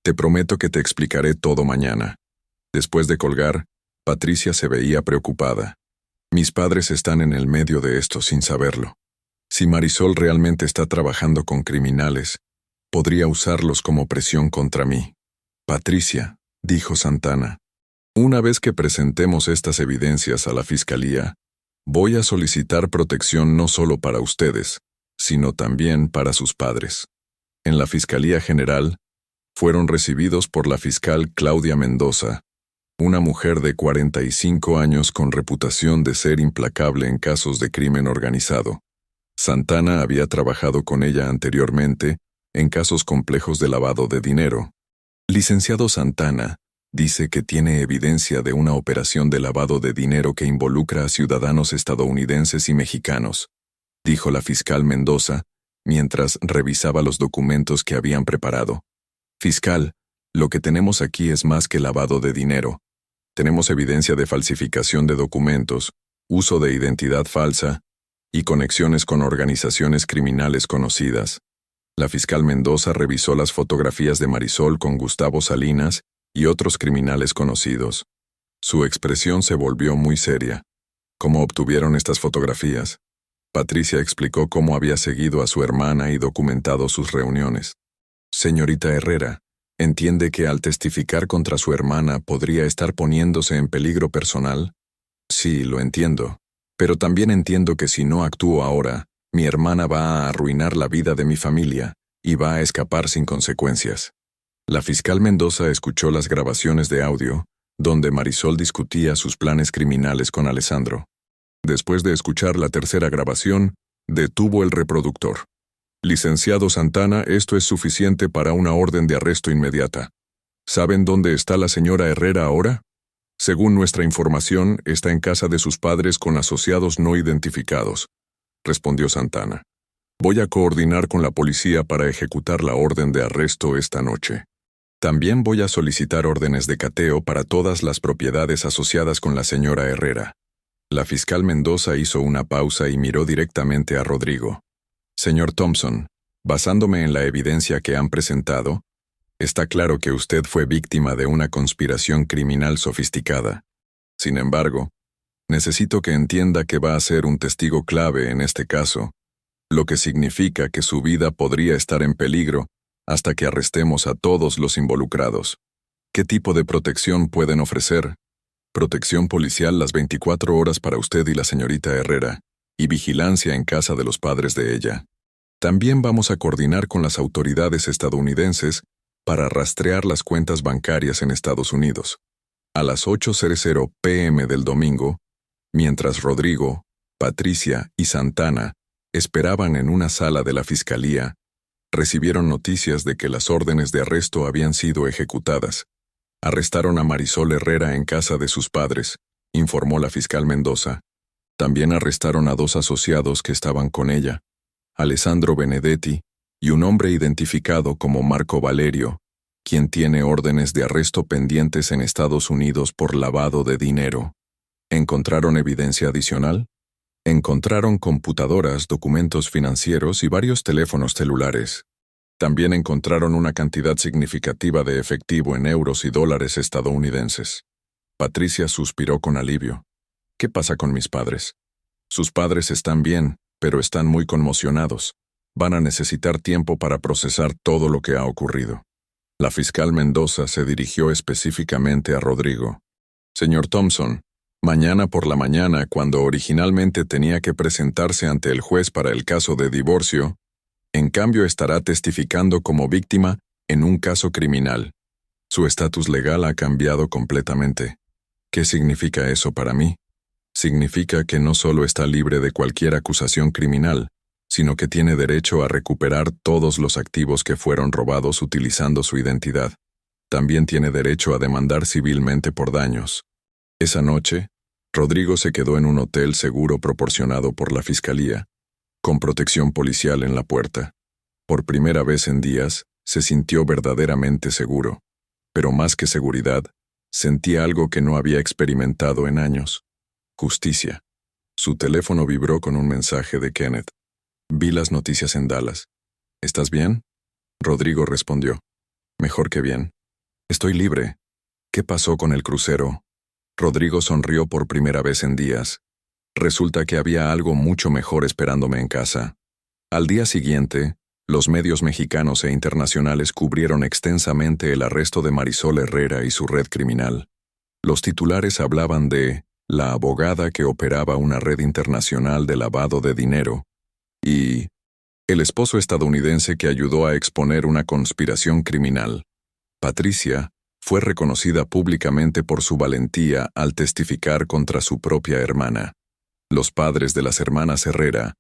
Te prometo que te explicaré todo mañana. Después de colgar, Patricia se veía preocupada. Mis padres están en el medio de esto sin saberlo. Si Marisol realmente está trabajando con criminales, podría usarlos como presión contra mí. Patricia, dijo Santana, una vez que presentemos estas evidencias a la fiscalía, voy a solicitar protección no solo para ustedes, sino también para sus padres. En la Fiscalía General, fueron recibidos por la fiscal Claudia Mendoza, una mujer de 45 años con reputación de ser implacable en casos de crimen organizado. Santana había trabajado con ella anteriormente en casos complejos de lavado de dinero. Licenciado Santana dice que tiene evidencia de una operación de lavado de dinero que involucra a ciudadanos estadounidenses y mexicanos, dijo la fiscal Mendoza, mientras revisaba los documentos que habían preparado. Fiscal, lo que tenemos aquí es más que lavado de dinero. Tenemos evidencia de falsificación de documentos, uso de identidad falsa y conexiones con organizaciones criminales conocidas. La fiscal Mendoza revisó las fotografías de Marisol con Gustavo Salinas y otros criminales conocidos. Su expresión se volvió muy seria. ¿Cómo obtuvieron estas fotografías? Patricia explicó cómo había seguido a su hermana y documentado sus reuniones. Señorita Herrera, ¿entiende que al testificar contra su hermana podría estar poniéndose en peligro personal? Sí, lo entiendo. Pero también entiendo que si no actúo ahora, mi hermana va a arruinar la vida de mi familia y va a escapar sin consecuencias. La fiscal Mendoza escuchó las grabaciones de audio, donde Marisol discutía sus planes criminales con Alessandro. Después de escuchar la tercera grabación, detuvo el reproductor. Licenciado Santana, esto es suficiente para una orden de arresto inmediata. ¿Saben dónde está la señora Herrera ahora? Según nuestra información, está en casa de sus padres con asociados no identificados, respondió Santana. Voy a coordinar con la policía para ejecutar la orden de arresto esta noche. También voy a solicitar órdenes de cateo para todas las propiedades asociadas con la señora Herrera. La fiscal Mendoza hizo una pausa y miró directamente a Rodrigo. Señor Thompson, basándome en la evidencia que han presentado, está claro que usted fue víctima de una conspiración criminal sofisticada. Sin embargo, necesito que entienda que va a ser un testigo clave en este caso, lo que significa que su vida podría estar en peligro hasta que arrestemos a todos los involucrados. ¿Qué tipo de protección pueden ofrecer? Protección policial las 24 horas para usted y la señorita Herrera, y vigilancia en casa de los padres de ella. También vamos a coordinar con las autoridades estadounidenses para rastrear las cuentas bancarias en Estados Unidos. A las 8:00 p.m. del domingo, mientras Rodrigo, Patricia y Santana esperaban en una sala de la fiscalía, recibieron noticias de que las órdenes de arresto habían sido ejecutadas. Arrestaron a Marisol Herrera en casa de sus padres, informó la fiscal Mendoza. También arrestaron a 2 asociados que estaban con ella, Alessandro Benedetti y un hombre identificado como Marco Valerio, quien tiene órdenes de arresto pendientes en Estados Unidos por lavado de dinero. ¿Encontraron evidencia adicional? Encontraron computadoras, documentos financieros y varios teléfonos celulares. También encontraron una cantidad significativa de efectivo en euros y dólares estadounidenses. Patricia suspiró con alivio. ¿Qué pasa con mis padres? Sus padres están bien, pero están muy conmocionados. Van a necesitar tiempo para procesar todo lo que ha ocurrido. La fiscal Mendoza se dirigió específicamente a Rodrigo. Señor Thompson, mañana por la mañana, cuando originalmente tenía que presentarse ante el juez para el caso de divorcio, en cambio estará testificando como víctima en un caso criminal. Su estatus legal ha cambiado completamente. ¿Qué significa eso para mí? Significa que no solo está libre de cualquier acusación criminal, sino que tiene derecho a recuperar todos los activos que fueron robados utilizando su identidad. También tiene derecho a demandar civilmente por daños. Esa noche, Rodrigo se quedó en un hotel seguro proporcionado por la fiscalía, con protección policial en la puerta. Por primera vez en días, se sintió verdaderamente seguro, pero más que seguridad, sentía algo que no había experimentado en años. Justicia. Su teléfono vibró con un mensaje de Kenneth. Vi las noticias en Dallas. ¿Estás bien? Rodrigo respondió. Mejor que bien. Estoy libre. ¿Qué pasó con el crucero? Rodrigo sonrió por primera vez en días. Resulta que había algo mucho mejor esperándome en casa. Al día siguiente, los medios mexicanos e internacionales cubrieron extensamente el arresto de Marisol Herrera y su red criminal. Los titulares hablaban de la abogada que operaba una red internacional de lavado de dinero y el esposo estadounidense que ayudó a exponer una conspiración criminal. Patricia fue reconocida públicamente por su valentía al testificar contra su propia hermana. Los padres de las hermanas Herrera,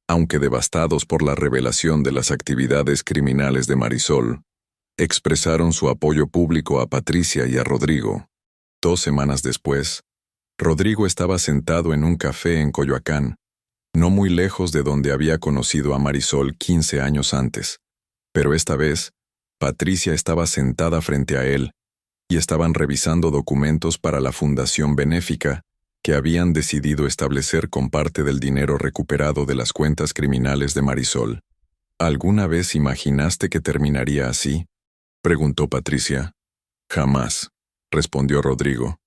aunque devastados por la revelación de las actividades criminales de Marisol, expresaron su apoyo público a Patricia y a Rodrigo. 2 semanas después, Rodrigo estaba sentado en un café en Coyoacán, no muy lejos de donde había conocido a Marisol 15 años antes. Pero esta vez, Patricia estaba sentada frente a él y estaban revisando documentos para la fundación benéfica que habían decidido establecer con parte del dinero recuperado de las cuentas criminales de Marisol. ¿Alguna vez imaginaste que terminaría así?, preguntó Patricia. Jamás, respondió Rodrigo.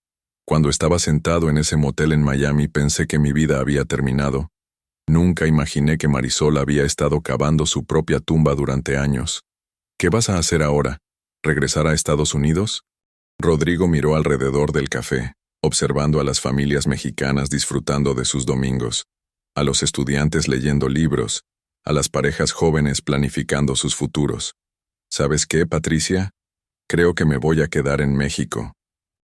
Cuando estaba sentado en ese motel en Miami pensé que mi vida había terminado. Nunca imaginé que Marisol había estado cavando su propia tumba durante años. ¿Qué vas a hacer ahora? ¿Regresar a Estados Unidos? Rodrigo miró alrededor del café, observando a las familias mexicanas disfrutando de sus domingos, a los estudiantes leyendo libros, a las parejas jóvenes planificando sus futuros. ¿Sabes qué, Patricia? Creo que me voy a quedar en México.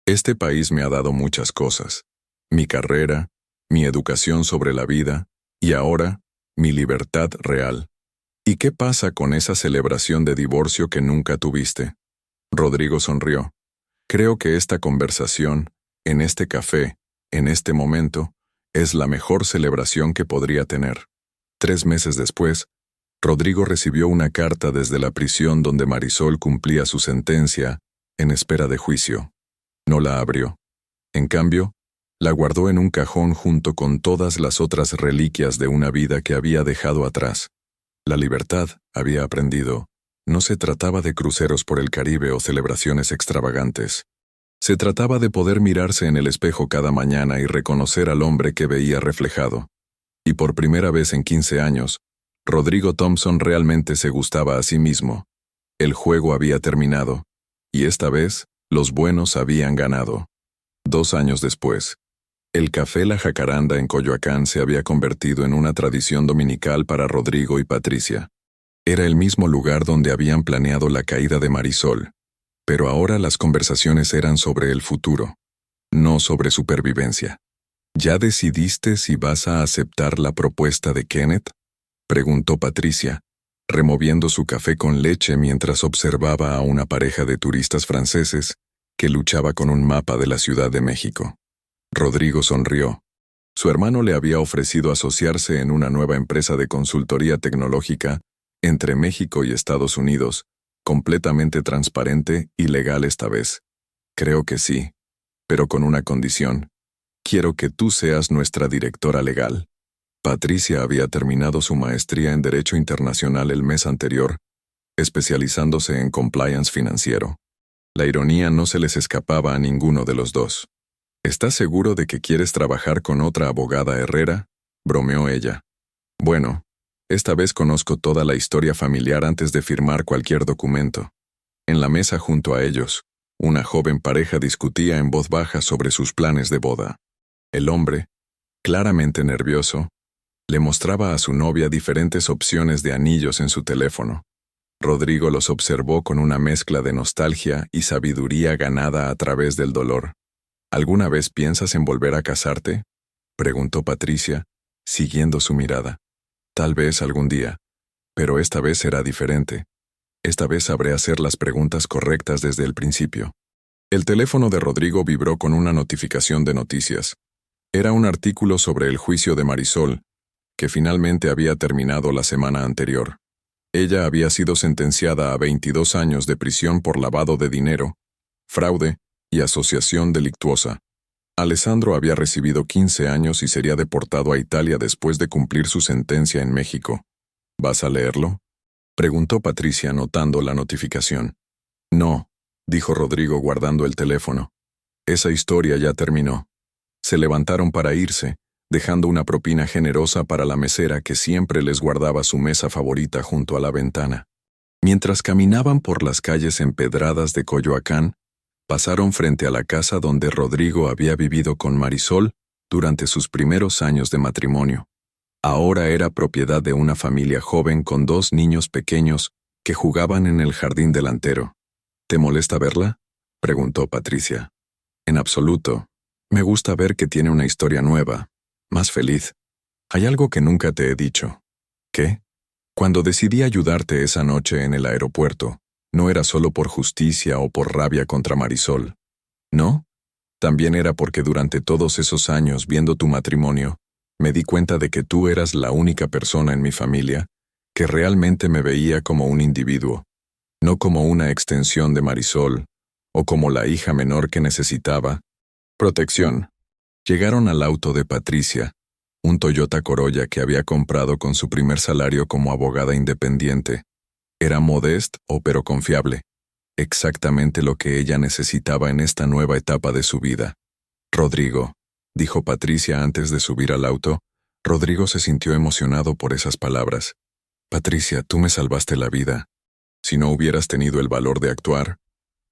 Este país me ha dado muchas cosas. Mi carrera, mi educación sobre la vida, y ahora, mi libertad real. ¿Y qué pasa con esa celebración de divorcio que nunca tuviste? Rodrigo sonrió. Creo que esta conversación, en este café, en este momento, es la mejor celebración que podría tener. 3 meses después, Rodrigo recibió una carta desde la prisión donde Marisol cumplía su sentencia, en espera de juicio. No la abrió. En cambio, la guardó en un cajón junto con todas las otras reliquias de una vida que había dejado atrás. La libertad, había aprendido, no se trataba de cruceros por el Caribe o celebraciones extravagantes. Se trataba de poder mirarse en el espejo cada mañana y reconocer al hombre que veía reflejado. Y por primera vez en 15 años, Rodrigo Thompson realmente se gustaba a sí mismo. El juego había terminado, y esta vez, los buenos habían ganado. 2 años después, el Café La Jacaranda en Coyoacán se había convertido en una tradición dominical para Rodrigo y Patricia. Era el mismo lugar donde habían planeado la caída de Marisol, pero ahora las conversaciones eran sobre el futuro, no sobre supervivencia. ¿Ya decidiste si vas a aceptar la propuesta de Kenneth?, preguntó Patricia, removiendo su café con leche mientras observaba a una pareja de turistas franceses que luchaba con un mapa de la Ciudad de México. Rodrigo sonrió. Su hermano le había ofrecido asociarse en una nueva empresa de consultoría tecnológica entre México y Estados Unidos, completamente transparente y legal esta vez. Creo que sí, pero con una condición. Quiero que tú seas nuestra directora legal. Patricia había terminado su maestría en Derecho Internacional el mes anterior, especializándose en compliance financiero. La ironía no se les escapaba a ninguno de los dos. ¿Estás seguro de que quieres trabajar con otra abogada Herrera?, bromeó ella. Bueno, esta vez conozco toda la historia familiar antes de firmar cualquier documento. En la mesa junto a ellos, una joven pareja discutía en voz baja sobre sus planes de boda. El hombre, claramente nervioso, le mostraba a su novia diferentes opciones de anillos en su teléfono. Rodrigo los observó con una mezcla de nostalgia y sabiduría ganada a través del dolor. ¿Alguna vez piensas en volver a casarte?, preguntó Patricia, siguiendo su mirada. Tal vez algún día, pero esta vez será diferente. Esta vez sabré hacer las preguntas correctas desde el principio. El teléfono de Rodrigo vibró con una notificación de noticias. Era un artículo sobre el juicio de Marisol, que finalmente había terminado la semana anterior. Ella había sido sentenciada a 22 años de prisión por lavado de dinero, fraude y asociación delictuosa. Alessandro había recibido 15 años y sería deportado a Italia después de cumplir su sentencia en México. ¿Vas a leerlo?, preguntó Patricia notando la notificación. No, dijo Rodrigo guardando el teléfono. Esa historia ya terminó. Se levantaron para irse, dejando una propina generosa para la mesera que siempre les guardaba su mesa favorita junto a la ventana. Mientras caminaban por las calles empedradas de Coyoacán, pasaron frente a la casa donde Rodrigo había vivido con Marisol durante sus primeros años de matrimonio. Ahora era propiedad de una familia joven con 2 niños pequeños que jugaban en el jardín delantero. ¿Te molesta verla?, preguntó Patricia. En absoluto. Me gusta ver que tiene una historia nueva, más feliz. Hay algo que nunca te he dicho. ¿Qué? Cuando decidí ayudarte esa noche en el aeropuerto, no era solo por justicia o por rabia contra Marisol. ¿No? También era porque durante todos esos años viendo tu matrimonio, me di cuenta de que tú eras la única persona en mi familia que realmente me veía como un individuo, no como una extensión de Marisol o como la hija menor que necesitaba protección. Llegaron al auto de Patricia, un Toyota Corolla que había comprado con su primer salario como abogada independiente. Era modesto, pero confiable. Exactamente lo que ella necesitaba en esta nueva etapa de su vida. Rodrigo, dijo Patricia antes de subir al auto. Rodrigo se sintió emocionado por esas palabras. Patricia, tú me salvaste la vida. Si no hubieras tenido el valor de actuar,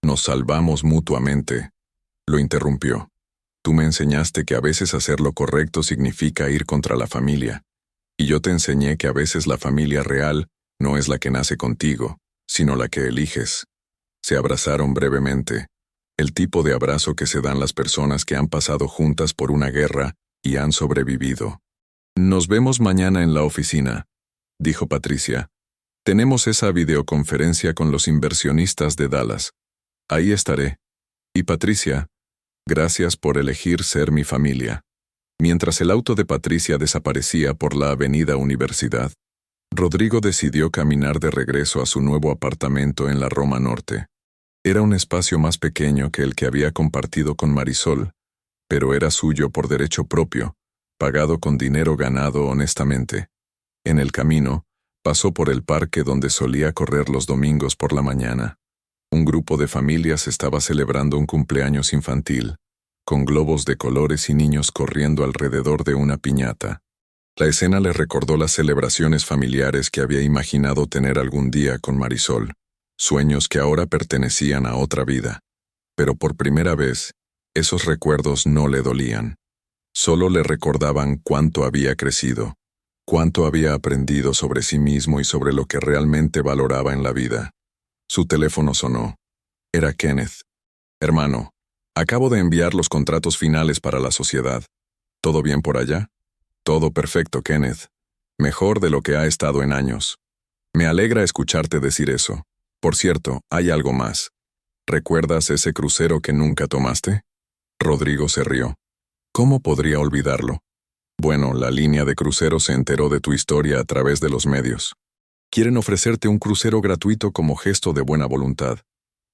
nos salvamos mutuamente. Lo interrumpió. Tú me enseñaste que a veces hacer lo correcto significa ir contra la familia. Y yo te enseñé que a veces la familia real no es la que nace contigo, sino la que eliges. Se abrazaron brevemente. El tipo de abrazo que se dan las personas que han pasado juntas por una guerra y han sobrevivido. Nos vemos mañana en la oficina, dijo Patricia. Tenemos esa videoconferencia con los inversionistas de Dallas. Ahí estaré. Y Patricia, gracias por elegir ser mi familia. Mientras el auto de Patricia desaparecía por la avenida Universidad, Rodrigo decidió caminar de regreso a su nuevo apartamento en la Roma Norte. Era un espacio más pequeño que el que había compartido con Marisol, pero era suyo por derecho propio, pagado con dinero ganado honestamente. En el camino, pasó por el parque donde solía correr los domingos por la mañana. Un grupo de familias estaba celebrando un cumpleaños infantil, con globos de colores y niños corriendo alrededor de una piñata. La escena le recordó las celebraciones familiares que había imaginado tener algún día con Marisol, sueños que ahora pertenecían a otra vida. Pero por primera vez, esos recuerdos no le dolían. Solo le recordaban cuánto había crecido, cuánto había aprendido sobre sí mismo y sobre lo que realmente valoraba en la vida. Su teléfono sonó. Era Kenneth. Hermano, acabo de enviar los contratos finales para la sociedad. ¿Todo bien por allá? Todo perfecto, Kenneth. Mejor de lo que ha estado en años. Me alegra escucharte decir eso. Por cierto, hay algo más. ¿Recuerdas ese crucero que nunca tomaste? Rodrigo se rió. ¿Cómo podría olvidarlo? Bueno, la línea de cruceros se enteró de tu historia a través de los medios. Quieren ofrecerte un crucero gratuito como gesto de buena voluntad.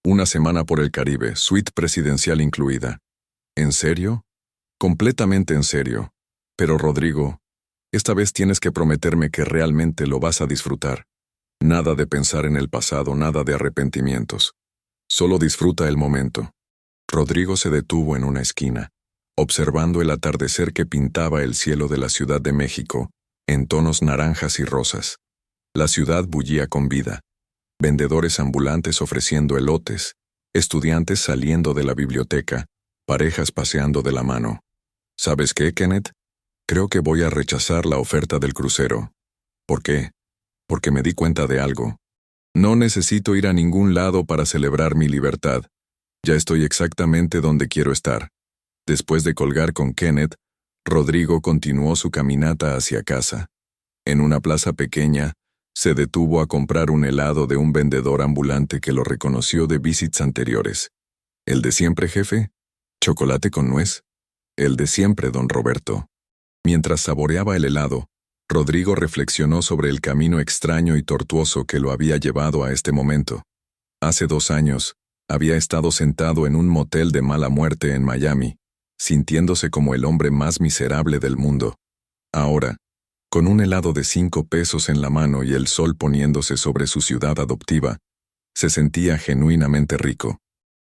Una semana por el Caribe, suite presidencial incluida. ¿En serio? Completamente en serio. Pero Rodrigo, esta vez tienes que prometerme que realmente lo vas a disfrutar. Nada de pensar en el pasado, nada de arrepentimientos. Solo disfruta el momento. Rodrigo se detuvo en una esquina, observando el atardecer que pintaba el cielo de la Ciudad de México, en tonos naranjas y rosas. La ciudad bullía con vida. Vendedores ambulantes ofreciendo elotes, estudiantes saliendo de la biblioteca, parejas paseando de la mano. ¿Sabes qué, Kenneth? Creo que voy a rechazar la oferta del crucero. ¿Por qué? Porque me di cuenta de algo. No necesito ir a ningún lado para celebrar mi libertad. Ya estoy exactamente donde quiero estar. Después de colgar con Kenneth, Rodrigo continuó su caminata hacia casa. En una plaza pequeña, se detuvo a comprar un helado de un vendedor ambulante que lo reconoció de visits anteriores. ¿El de siempre, jefe? ¿Chocolate con nuez? El de siempre, don Roberto. Mientras saboreaba el helado, Rodrigo reflexionó sobre el camino extraño y tortuoso que lo había llevado a este momento. Hace 2 años, había estado sentado en un motel de mala muerte en Miami, sintiéndose como el hombre más miserable del mundo. Ahora, con un helado de 5 pesos en la mano y el sol poniéndose sobre su ciudad adoptiva, se sentía genuinamente rico.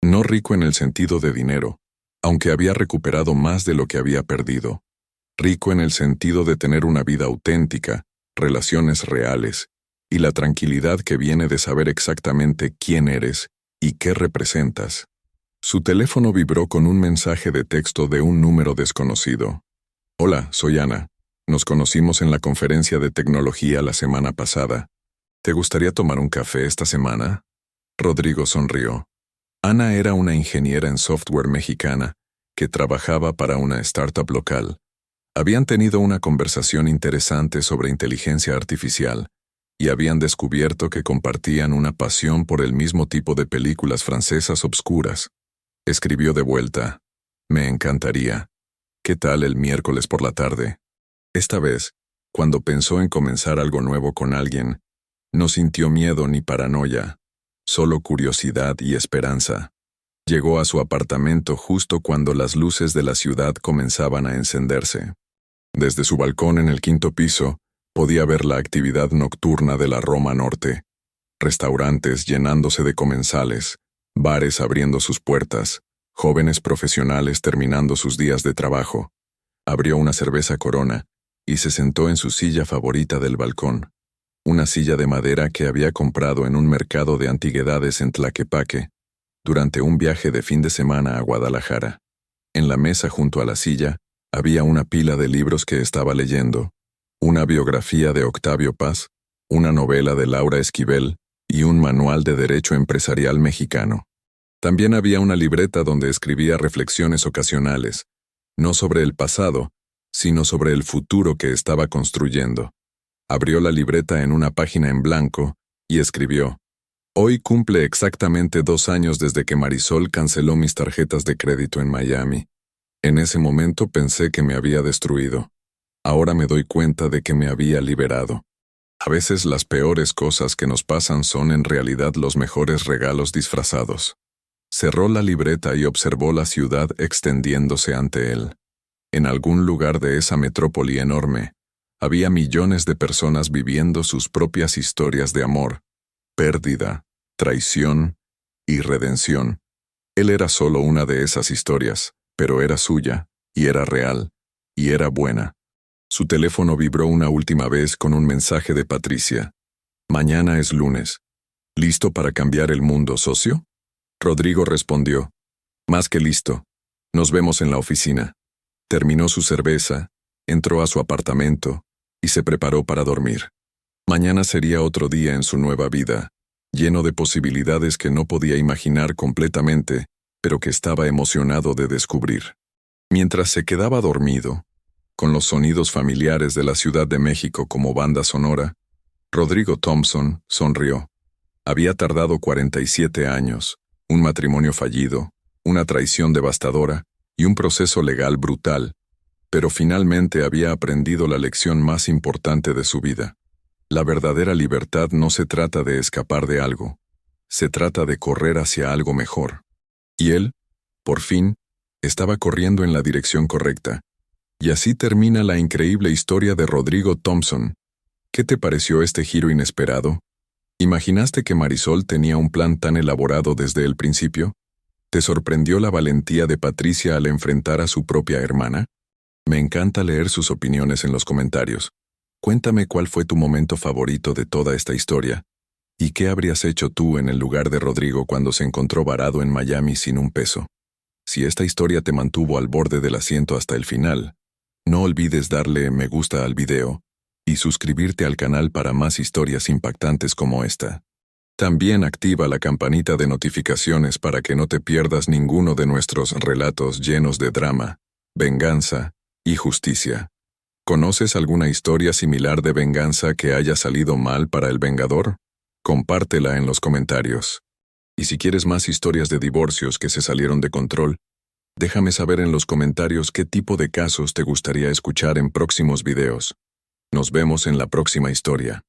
No rico en el sentido de dinero, aunque había recuperado más de lo que había perdido. Rico en el sentido de tener una vida auténtica, relaciones reales, y la tranquilidad que viene de saber exactamente quién eres y qué representas. Su teléfono vibró con un mensaje de texto de un número desconocido. Hola, soy Ana. Nos conocimos en la conferencia de tecnología la semana pasada. ¿Te gustaría tomar un café esta semana? Rodrigo sonrió. Ana era una ingeniera en software mexicana que trabajaba para una startup local. Habían tenido una conversación interesante sobre inteligencia artificial y habían descubierto que compartían una pasión por el mismo tipo de películas francesas obscuras. Escribió de vuelta. Me encantaría. ¿Qué tal el miércoles por la tarde? Esta vez, cuando pensó en comenzar algo nuevo con alguien, no sintió miedo ni paranoia, solo curiosidad y esperanza. Llegó a su apartamento justo cuando las luces de la ciudad comenzaban a encenderse. Desde su balcón en el quinto piso, podía ver la actividad nocturna de la Roma Norte. Restaurantes llenándose de comensales, bares abriendo sus puertas, jóvenes profesionales terminando sus días de trabajo. Abrió una cerveza Corona y se sentó en su silla favorita del balcón, una silla de madera que había comprado en un mercado de antigüedades en Tlaquepaque, durante un viaje de fin de semana a Guadalajara. En la mesa junto a la silla había una pila de libros que estaba leyendo, una biografía de Octavio Paz, una novela de Laura Esquivel y un manual de derecho empresarial mexicano. También había una libreta donde escribía reflexiones ocasionales, no sobre el pasado, sino sobre el futuro que estaba construyendo. Abrió la libreta en una página en blanco y escribió: «Hoy cumple exactamente 2 años desde que Marisol canceló mis tarjetas de crédito en Miami. En ese momento pensé que me había destruido. Ahora me doy cuenta de que me había liberado. A veces las peores cosas que nos pasan son en realidad los mejores regalos disfrazados». Cerró la libreta y observó la ciudad extendiéndose ante él. En algún lugar de esa metrópoli enorme, había millones de personas viviendo sus propias historias de amor, pérdida, traición y redención. Él era solo una de esas historias, pero era suya, y era real, y era buena. Su teléfono vibró una última vez con un mensaje de Patricia. «Mañana es lunes. ¿Listo para cambiar el mundo, socio?» Rodrigo respondió: «Más que listo. Nos vemos en la oficina». Terminó su cerveza, entró a su apartamento y se preparó para dormir. Mañana sería otro día en su nueva vida, lleno de posibilidades que no podía imaginar completamente, pero que estaba emocionado de descubrir. Mientras se quedaba dormido, con los sonidos familiares de la Ciudad de México como banda sonora, Rodrigo Thompson sonrió. Había tardado 47 años, un matrimonio fallido, una traición devastadora y un proceso legal brutal, pero finalmente había aprendido la lección más importante de su vida. La verdadera libertad no se trata de escapar de algo, se trata de correr hacia algo mejor. Y él, por fin, estaba corriendo en la dirección correcta. Y así termina la increíble historia de Rodrigo Thompson. ¿Qué te pareció este giro inesperado? ¿Imaginaste que Marisol tenía un plan tan elaborado desde el principio? ¿Te sorprendió la valentía de Patricia al enfrentar a su propia hermana? Me encanta leer sus opiniones en los comentarios. Cuéntame cuál fue tu momento favorito de toda esta historia, y qué habrías hecho tú en el lugar de Rodrigo cuando se encontró varado en Miami sin un peso. Si esta historia te mantuvo al borde del asiento hasta el final, no olvides darle me gusta al video y suscribirte al canal para más historias impactantes como esta. También activa la campanita de notificaciones para que no te pierdas ninguno de nuestros relatos llenos de drama, venganza y justicia. ¿Conoces alguna historia similar de venganza que haya salido mal para el vengador? Compártela en los comentarios. Y si quieres más historias de divorcios que se salieron de control, déjame saber en los comentarios qué tipo de casos te gustaría escuchar en próximos videos. Nos vemos en la próxima historia.